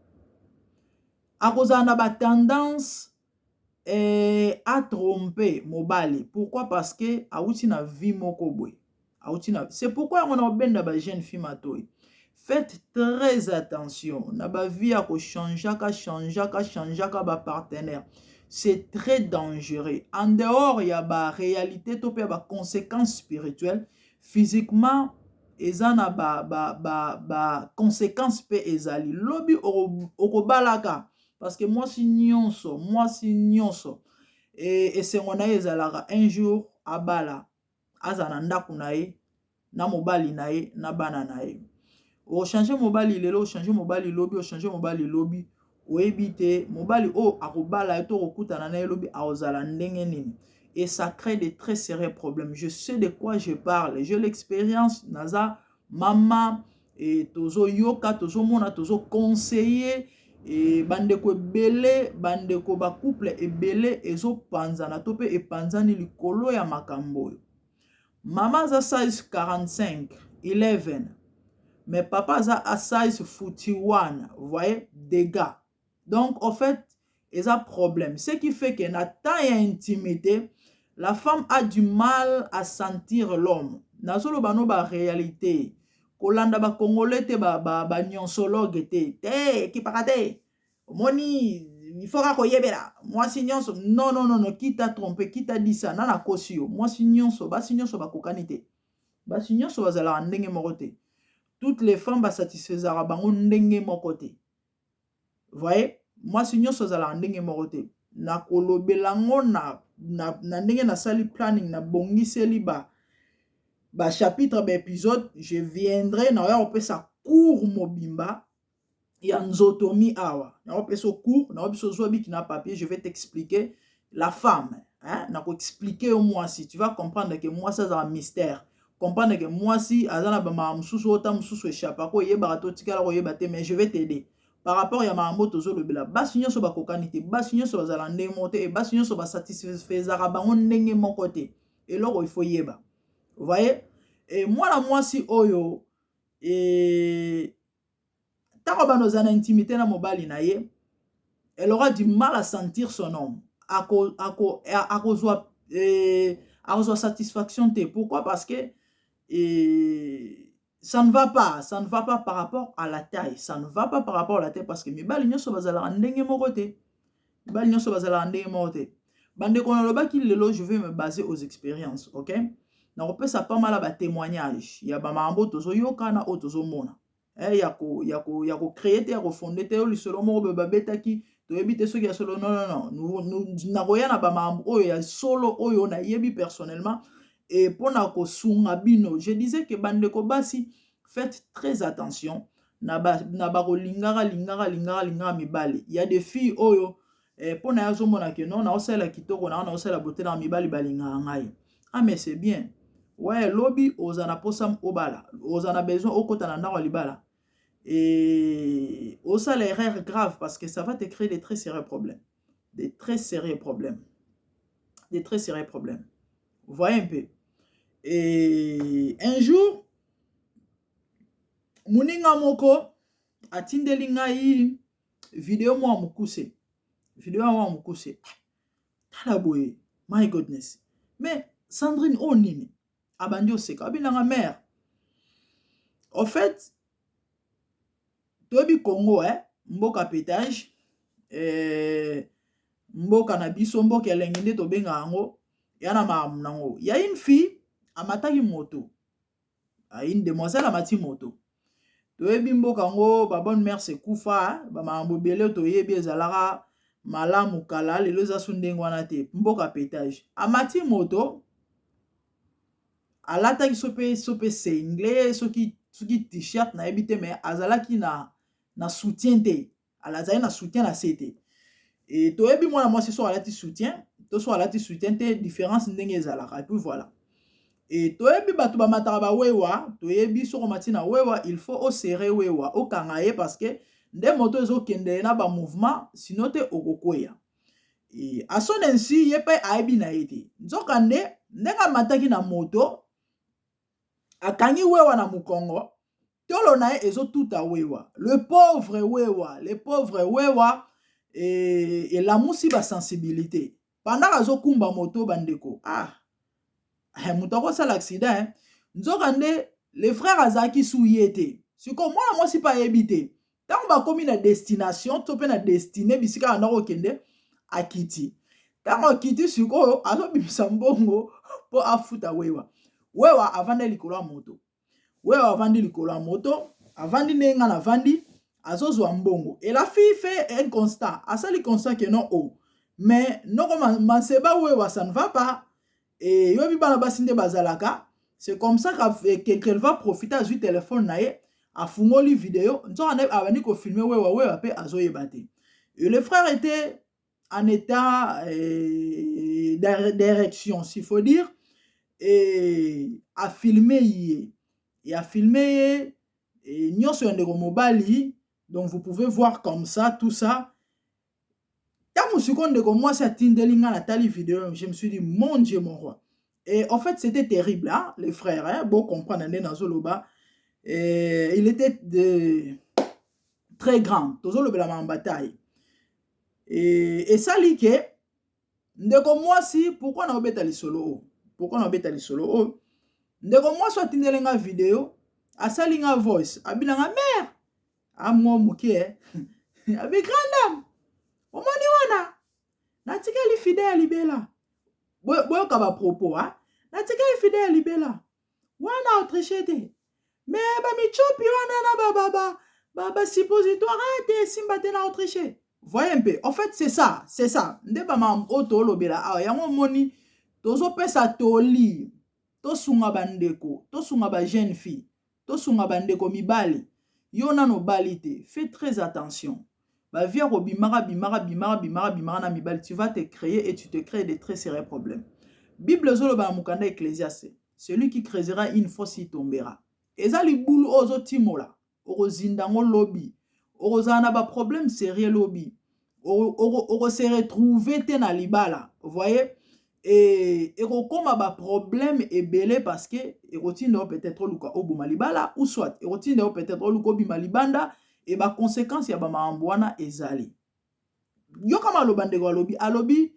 Akozala na ba tendance à tromper mobali. Pourquoi? Parce que auti na vie moko boy. C'est pourquoi on a ben ba jeune fille matoy. Faites très attention. Na ba vie a ko changer ka ba partenaire. C'est très dangereux. En dehors il y a ba réalité to pe ba conséquences spirituelles, physiquement ezana ba conséquences pe ezali. Lobi okobalaka. Parce que moi si nyonso. Et c'est on a ezalaka un jour à bala. Azana ndaku na ye, na mobali na ye, na bana na ye. O changer mobali lelo, o changer mobali lobi, o changer mobali lobi. O ebite mobali o akobala eto kokutana na ye lobi aozala ndenge nini. Et ça crée de très sérieux problèmes. Je sais de quoi je parle. J'ai l'expérience naza mama et tozo yoka, tozo mona, tozo conseiller. Et bandeko ebele, bandeko ba couple ebele ezo panzana tope e panzani likolo ya makambo. Maman za size 45, 11. Mais papa za a size 41. Vous voyez, dégâts. Donc, en fait, il y a un problème. Ce qui fait que dans ta intimité, la femme a du mal à sentir l'homme. Dans ce bano ba réalité. Kolanda ba congolais te ba nyonsologue te. Te, ki pakate. Moni, il faut que yebela moi si nyonso non non non non qui t'a trompé qui t'a dit ça nana kosio moi si nyonso ba kokanite basi nyonso bazala ndenge moko te toutes les femmes basatisfaisara bango ndenge moko te voyez moi si nyonso bazala ndenge moko te na kolobelango na ndenge na sali planning na bongiseli ba chapitre ba épisode je viendrai na ya opesa cours mobimba ya nzotomi awa na opesa cours na opesa zwa biki na papier je vais t'expliquer la femme hein na ko expliquer au moi si tu vas comprendre que moi ça c'est un mystère comprendre que moi si azana ba ma mususu ota mususu échappe ko yeba to tikala ko yeba te mais je vais t'aider par rapport ya ma moto zo lobela basi nyonso ba kokanite basi nyonso bazala ndenge monte et basi nyonso ba satisfaisera bango ndenge moko te et loko il faut yeba vous voyez et moi si oyo et tant que dans intimité na mobali na ye elle aura du mal à sentir son homme à cause satisfaction te pourquoi parce que ça ne va pas par rapport à la taille ça ne va pas par rapport à la taille parce que mibali nyonso bazala ndenge moko te mibali nyonso bazala ndenge moko te bande kono lobaki lelo je vais me baser aux expériences OK na kopesa pas mal ba témoignage ya ba mambo tozo yokana o tozo mona ya ko créer te ya ko fonder te li solo moko ba betaki to yebite soki ya solo non nous na koya na ba mambo oyo ya solo oyo na yebi personnellement et pona ko sunga bino je disais que bande ko basi faites très attention na ba ko lingara mibali il y a des filles oyo pona ya zo mona ke non na osala kitoko na osala beauté na mibali balingara ngai ah mais c'est bien ouais lobby ozana posam obala ozana besoin okota na ndako libala et ça l'erreur grave parce que ça va te créer des très sérieux problèmes vous voyez un peu et un jour muninga moko atindeli ngai vidéo moi mukuse tala boye my goodness mais Sandrine onini abandi oseka abilanga mère en fait tobi Congo mboka pétage mboka na biso mboka elengi nde tobenga yango yana mamu nango ya une fille amataki moto une demoiselle amati moto toyebi mboka yango ba bonne mère se kufa ba mambo bele toyebi ezalaka malamu kala lelo eza su ndenge wana te mboka pétage amati moto alataki sope sengle soki t-shirt na yebi te mais azalaki na soutien te alazali na soutien na sete et toyebi mwana mwasi so alati soutien to so alati soutien te différence ndenge ezalaka et puis voilà et toyebi bato bamataka bawewa toyebi soko mati na wewa il faut osere wewa okanga ye parce que nde moto ezokende na ba mouvement sinon te okokweya et à son ainsi ye pe ayebi na ye te nzoka ndenge amataki na moto akangi wewa na mukongo tolo na ye ezotuta wewa le pauvre wewa et la musi ba sensibilité pendant azokumba moto bandeko moto akosala accident nzoka nde le frère azaki suye te siko mwana mwasi pa yebi te ntango bakomi na destination to mpe na destine bisika anda kokende akiti ntango akiti sikoyo azobimisa mbongo mpo afuta wewa avandi likolo ya moto avandi ndenge na vandi azozwa mbongo et la fille fait un constat asali constat que non mais noko maseba wewa ça ne va pas et yobi bana basi nde bazalaka c'est comme ça qu'elle va profiter azwi téléphone na ye afungoli vidéo nzoka nde abandi kofilme wewa pe azoyeba te et le frère était en état d'érection s'il faut dire et a filmé et nyonso ya ndeko mobali donc vous pouvez voir comme ça tout ça tango siko ndeko mwasi atindeli nga na tali vidéo je me suis dit mon Dieu mon roi et en fait c'était terrible hein, les frères bon comprendre nde nazoloba il était très grand tozolobela ma bataille et ça like ndeko mwasi pourquoi na obeta lisolo ndeko mwasi atindeli nga vidéo asali nga voice abilanga mère amwa moke abi grande dame omoni wana natikali fidèle libela boyoka ba propos natikali fidèle libela wana autriche te mais bamichopi wana na suppositoire te esimba te na autriche. Voyez un peu, en fait c'est ça nde bamambo tolobela awa yango moni tozopesa toli tosunga bandeko tosunga ba jeune fille tosunga bandeko mibali yo nano bali te. Fais très attention, ba via ko bimara na mibali, tu vas te créer et tu te crées de très sérieux problèmes. Bible zoloba mukanda Ecclésiaste, celui qui creusera une fosse y tombera. Eza libulu ozo timola okozindango lobi okozana ba problème sérieux lobi oko se retrouver te na libala. Vous voyez, et ekokoma ba problème ebele parce que ekotinda peut-être luka obuma libala ou soit ekotinda peut-être luka obima libanda et ba conséquence ya ba maambwana ezali. Yo kama lobandeko alobi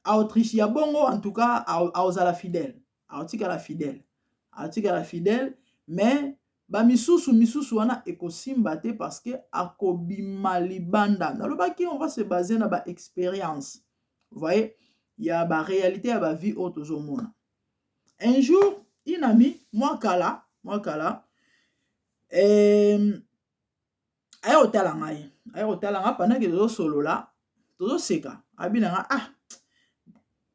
Autriche ya bongo en tout cas aozala fidèle. Aotika la fidèle mais ba misusu wana ekosimba te parce que akobima libanda. Nalobaki on va se baser na ba expérience. Vous voyez, il y a ba réalité ya ba vie autre zomona. Un jour, une amie, moi kala aya otala nga pendant que tozo solola tozo seka abina nga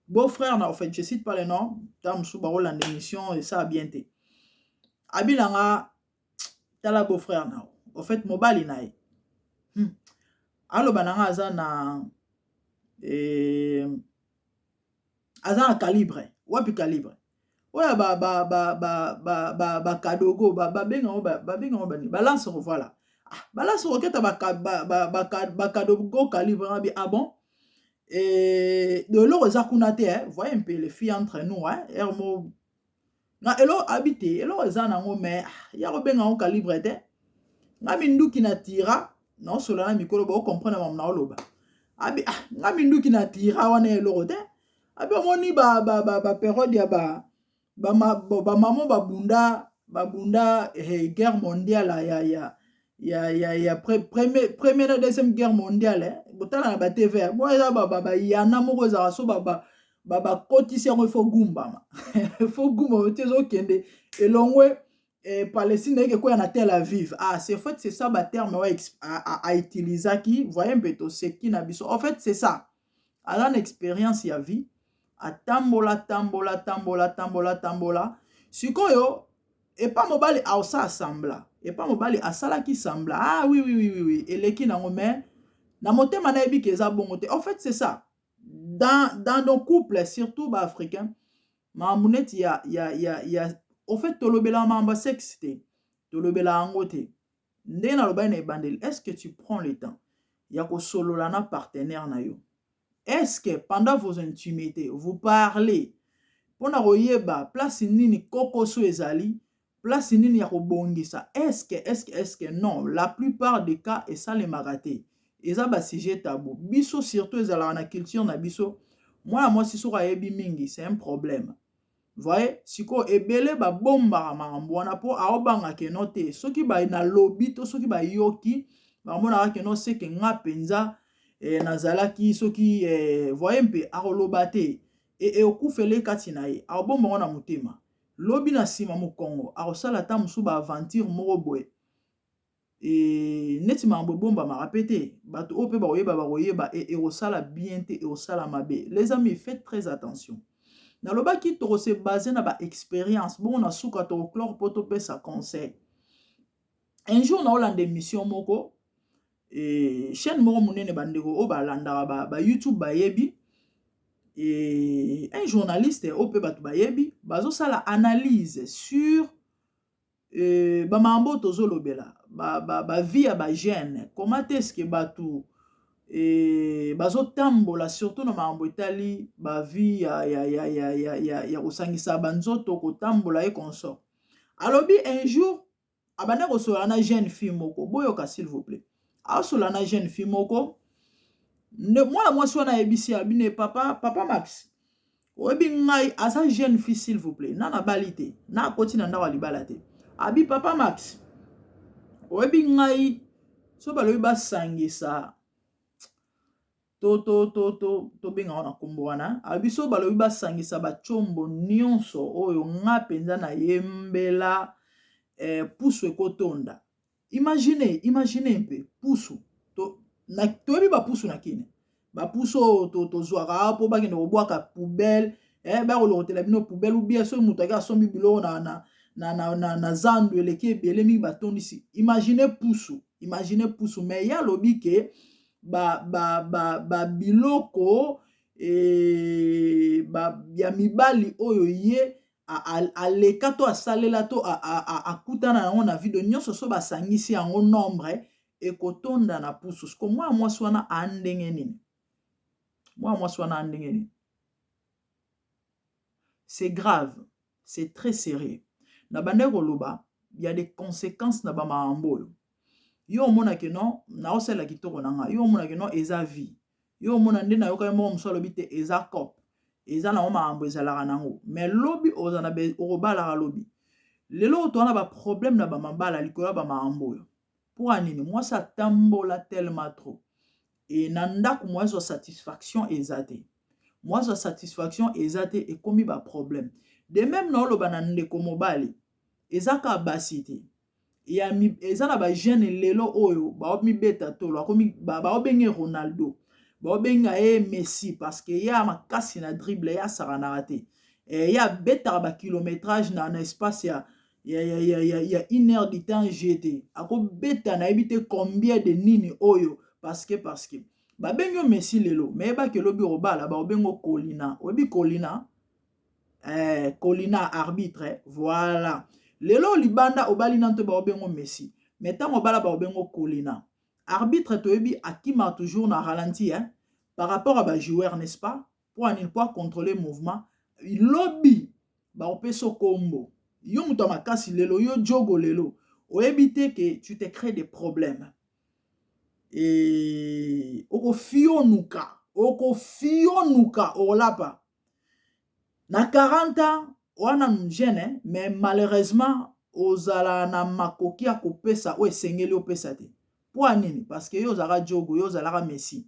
beau-frère na, en fait je cite pas le nom tam sou baro la émission et ça bien te abina nga tala beau-frère na, en fait mobali na ye aloba na nga aza na calibre wapi calibre oya ba kadogo babenga bani balance voilà balance roketa ba kadogo calibre abi bon de l'eau zakuna te voyez un peu les filles entre nous hermo na elo habité elo ezana ngo mais ya robenga ngo calibre te nga minduki na tira non solo na mikolo ba comprendre mamna oloba abi nga minduki na tira wana elo te abi omoni ba période ya ba maman babunda guerre mondiale ya première deuxième guerre mondiale botala na ba TV bo eza ba yana moko za so ba kotisi yango faut gumbama tezo kende elongwe Palestine eke kwa na Tel Aviv c'est fait c'est ça ba terme à utiliser qui voyez un peu to ce qui na biso en fait c'est ça à une expérience ya vie atambola sikoyo et pas mobali aosa assembla et pas mobali asala ki sembla oui eleki nango mais na motema na yebi keza bongo te en fait c'est ça dans nos couples surtout ba africains mamuneti ya au fait tolobela mamba sexe te tolobela ango te nde na loba na ebandeli. Est-ce que tu prends le temps ya ko solola na partenaire na yo? Est-ce que pendant vos intimités, vous parlez pour na royeba place nini kokoso ezali, place nini ya kobongisa? Est-ce que non, la plupart des cas et ça les maraté. Eza ba sujet tabou. Biso surtout ezala na culture na biso. Moi si soko ayebi mingi, c'est un problème. Voyez, siko ebele ba bomba makambo wana po aobanga ke note. Soki ba na lobby to soki ba yoki, ba mona ke no se ke nga penza nazalaki soki voyez mpe akoloba te okufele kati na ye akobombango na motema lobi na nsima mokongo akosala ata mosusu ba aventure moko boye neti makambo ebombamaka pe te bato oyo mpe bakoyeba ekosala bien te ekosala mabe. Les amis, faites très attention. nalobaki tokose base na ba expérience bongo na suka tokoclore mpo topesa conseil. Un jour naolanda émission moko chaîne moko monene bandeko o balandaka ba YouTube bayebi un journaliste o pe bato bayebi bazosala analyse sur bamambo tozolobela ba vie ya ba jeune comment est-ce que bato bazotambola surtout na mambo etali ba vie ya kosangisa banzoto kotambola e consort. Alobi un jour abanda kosola na jeune fille moko boyoka s'il vous plaît asola na jeune fille moko mwana mwasi wana yebisi abine papa Max oyebi ngai asa jeune fille s'il vous plaît nana bali te na koti na ndako libala te abi papa Max oyebi ngai so balobi basangisa to benga wana kombo wana abiso balobi basangisa bachombo nyonso oyo nga penza na yembela pusu ekotonda. Imagine mpe pusu toyebi bapusu na kine bapusu tozwaka po bakende kobwaka poubelle bakolokotela bino poubelle ubie soki moto ake asombi biloko na zandu eleki ebele mingi batondisi. Imagine pusu me ya lobi ke biloko ya mibali oyo ye aleka to asalela to akutana nango na video nyonso so basangisi yango nombre ekotonda na pusu. Siko mwasi wana andenge nini? C'est grave, c'est très sérieux. Na bande koloba, il y a des conséquences na ba maambo. Yo mona ke non, na osela kitoko nanga. Yo mona ke non eza vie. Yo mona nde na yoka mo msolo bite eza cop. Eza na maambo ezalaka nango. Mais lobi ozana be orobala lobi. Lelo to na ba problème na ba mabala likola ba maambo. Pour anini, moi ça tambola tellement trop. Et nanda ku moi so satisfaction ezate. Moi so satisfaction ezate et komi ba problème. De même na lo banande ko mobali. Ezaka basité. Ya mi ezana ba jeune lelo oyo ba mi beta tolo akomi ba obenge Ronaldo. Ba obenga Messi parce que ya makasi na dribble ya sarana raté. Et ya beta ba kilométrage na espace ya 1 heure de temps GT. Ako beta na ebite combien de nini oyo parce que ba bengo Messi lelo mais ba ke lobi robala ba obengo Colina. Obi Colina Colina arbitre voilà. Lelo libanda obali nanto ba obengo Messi. Mais tant obala ba obengo Colina. Arbitre toyebi akima toujours na ralenti par rapport à ba joueur n'est-ce pas? Pour ne pas contrôler mouvement. Lobby ba opeso combo. Yo muto makasi lelo yo jogo lelo. Oebite que tu te crées des problèmes. Et oko fionuka olapa. Na 40 ans wana jeune mais malheureusement ozala na makoki ya kopesa o esengeli opesa te. Po anini parce que yo zala jogo yo zala Messi.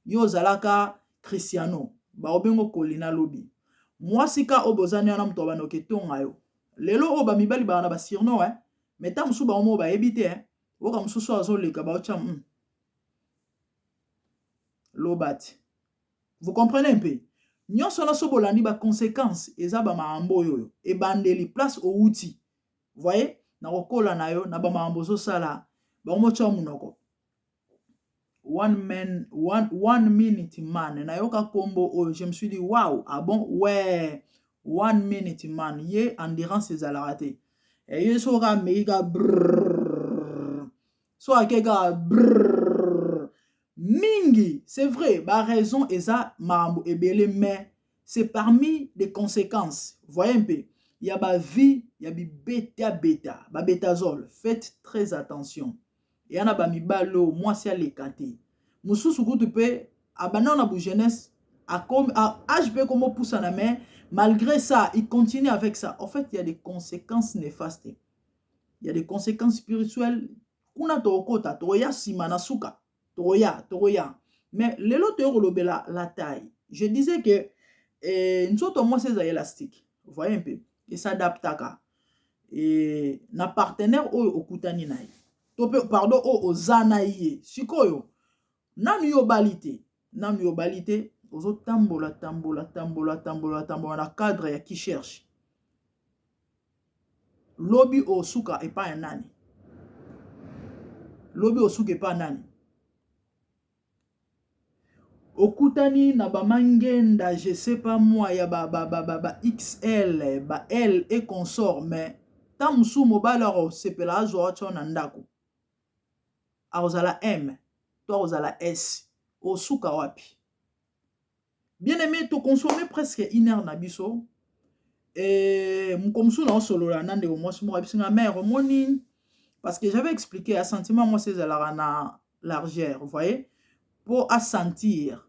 Yo zala ka Cristiano ba obengo Colina lobi. Moi sika obozani na mto banoke tonga yo. Lelo oba mibali ba na ba surnom mais ta musu ba omo ba ebite oka mususu azoleka ba ocha Lobat. Vous comprenez un peu? Nyon sona so bolandi ba conséquences eza ba maambo yoyo e bandeli place au outil. Vous voyez? Na kokola na yo na ba maambo so sala ba mocha munoko. One minute man na yoka combo oyo je me suis dit waouh, ah bon ouais 1 minute man ye endurance ezalaka. Et ye so ka mega so akeka mingi, c'est vrai, ba raison eza marambo ebele mais c'est parmi les conséquences. Voyez un peu, il y a ba vie, il y a bi beta, ba betazole. Faites très attention. Et yana ba mibalo moi si alekate. Mususu kutu pe abana na bu jeunesse a âge pe comme pousse na main, malgré ça, il continue avec ça. En fait, il y a des conséquences néfastes. Il y a des conséquences spirituelles. Kuna tokota toya simana suka. Toya. Mais le lot de la taille. Je disais que nous sommes moins ces élastiques. Vous voyez un peu. Et s'adapte à et na partenaire au kutani naï. Pardon au zanaïe. Sikoyo. Nanu yobalite. Ozo tambola na cadre ya qui cherche. Lobby au suka et pas un nani. Lobby au suka et pas nani. Okutani na ba mangenda, je sais pas moi, ya ba XL, ba L et consort, mais tamusu mobala ro sepela azo chona ndako. Aozala M, toi ozala S, osuka wapi. Bien aimé, to consommer presque 1 heure na biso. Et mkomsu na solo la nande au mwasi mo bisinga mère moni parce que j'avais expliqué à sentiment moi c'est la largeur, vous voyez, pour assentir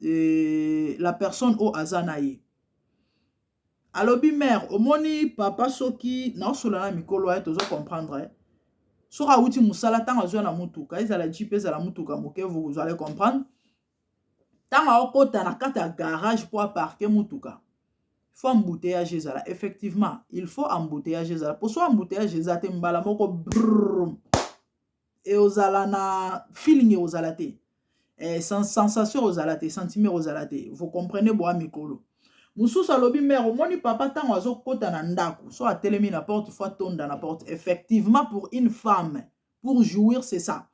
la personne au azanaye. Alobi mère omoni papa soki na solo na mikolo ya tozo comprendre. Sora uti musala tanga zo na mutuka, ezala jipe za la mutuka moke vous allez comprendre. Tanga okota na kati ya garage pour parquer mutuka. Il faut embouteillage ezala. Effectivement, il faut embouteillage ezala. Pour soit embouteillage ezate mbala moko brrr. Et ozala na feeling ozala te. Sensation ozala te, sentiment ozala te. Vous comprenez boa mikolo. Mousous alobi mère, omoni papa tango azokota na ndako. So atelemi na porte, il faut attendre na porte. Effectivement, pour une femme, pour jouir, c'est ça.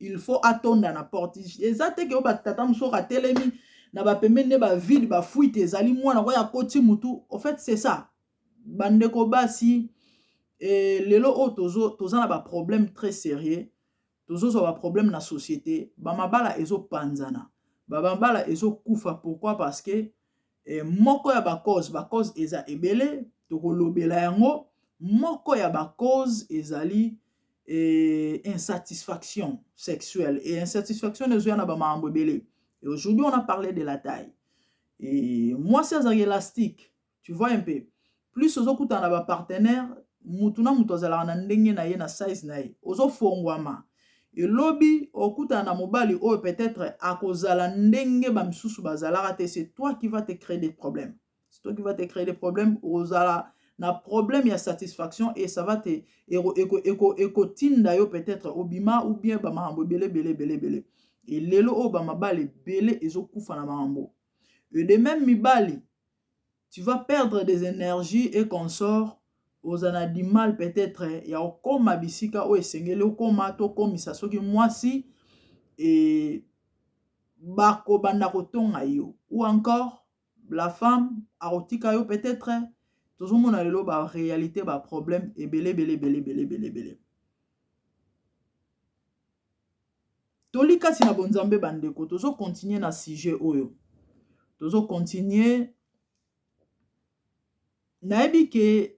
Il faut attendre na porte. Ezate ke oba tata mousso atelemi na ba pemene ba vide ba fuite ezali mwana ko ya koti mutu. En fait, c'est ça. Bandeko basi lelo o toza na ba problème très sérieux. Tozo so ba problème na société. Ba mabala ezo panzana. Ba mabala ezo kufa. Pourquoi? Parce que moko ya ba cause eza ebele tokolobela yango. Moko ya ba cause ezali insatisfaction sexuelle et insatisfaction ezouya ba mambo ebele. Et aujourd'hui on a parlé de la taille. Et moi c'est élastique, tu vois un peu. Plus ozokuta na ba partenaire mutuna mutu azala na ndenge na ye na size na ye ozo fongwama. Et lobby okuta na mobali o peut-être akozala ndenge ba misusu bazala te, c'est toi qui va te créer des problèmes. C'est toi qui va te créer des problèmes. Ozala na problème ya satisfaction et ça va te eko tinda yo peut-être obima ou bien ba mambo belé. Et lelo o ba mabali belé ezo kufa na mambo. Et de même mibali, tu vas perdre des énergies et consorts. Ozana du mal peut-être ya okoma bisika o esengeli okoma to komisa soki mwasi et bako banda kotonga yo, ou encore la femme arotika yo peut-être tozo mona lelo ba réalité ba problème et belé. Tolika si na bonzambe bandeko tozo continuer na sujet oyo. Tozo continuer naebi ke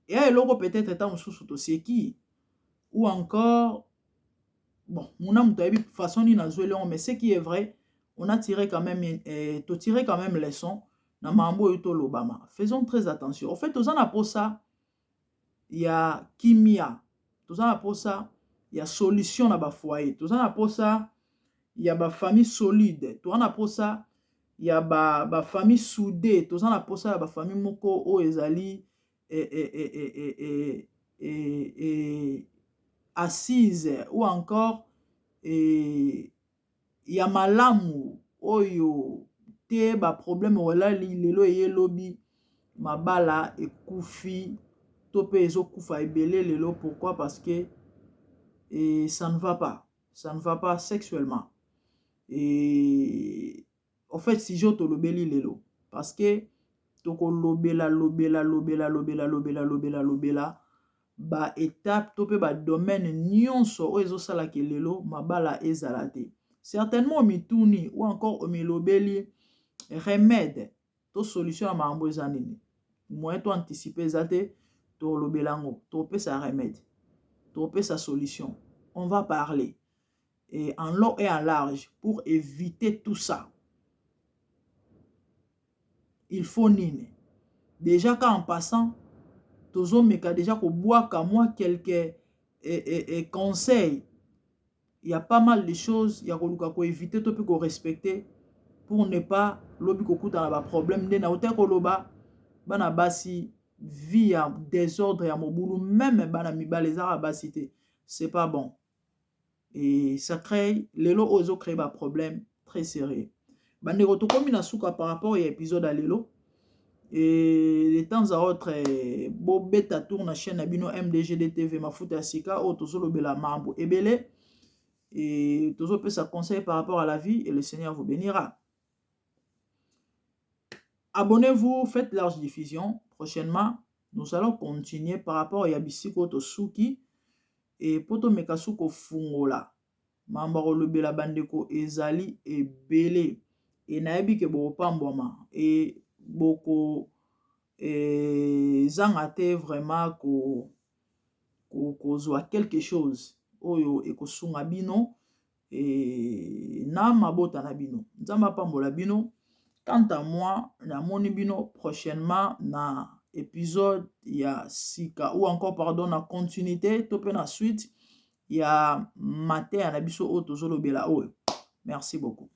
et eloko peut-être étant mosusu toseki ou encore bon mona mutu ayebi façon ni na zwele mais ce qui est vrai on a tiré quand même leçon na mambo oyo tolobama. Faisons très attention. En fait toza na posa ya kimia, toza na posa ya solution na ba foyer, toza na posa ya ba famille solide, toza na posa ya ba famille soudée, toza na posa ya ba famille moko o ezali assise ou encore ya malamu oyo te ba problème wala lelo eye lobi mabala ekufi to pe ezo kufa ebele lelo. Pourquoi? Parce que ça ne va pas sexuellement. Et en fait si je to lobeli lelo parce que toko lobela ba étape to pe ba domaine nyonso o ezo sala ke lelo mabala ezala te. Certainement mituni ou encore omilobeli remède to solution à mambo ezanini. Moyen to anticiper zate to lobelango to pe sa remède to pe sa solution. On va parler et en long et en large pour éviter tout ça. Il faut nini. Déjà quand en passant tozo meka déjà ko boire ka moi quelques conseils. Il y a pas mal de choses il y a ko éviter to pe ko respecter pour ne pas lobi ko kuta na ba problème de na ote ko loba bana basi vie ya désordre ya mobulu même bana mibale za basi te, c'est pas bon. Et ça crée lelo ozo créer ba problème très sérieux. Bande ko to komi na suka par rapport à épisode à lelo. Et de temps à autre bo beta tourne na chaîne abino MDGD TV mafuta sika o tozo lobela mambo ebele et tozo pe sa conseil par rapport à la vie et le Seigneur vous bénira. Abonnez-vous, faites large diffusion. Prochainement, nous allons continuer par rapport à Yabisiko Tosuki et Poto Mekasuko Fungola. Mambaro lobela bandeko ezali ebele et naebi ke bo pamboma et boko zangate vraiment ko zwa quelque chose oyo ekosunga bino et na mabota na bino nzamba pambola bino. Quant à moi na moni bino prochainement na épisode ya sika ou encore pardon na continuité to pe na suite ya matin na biso o tozolobela oyo. Merci beaucoup.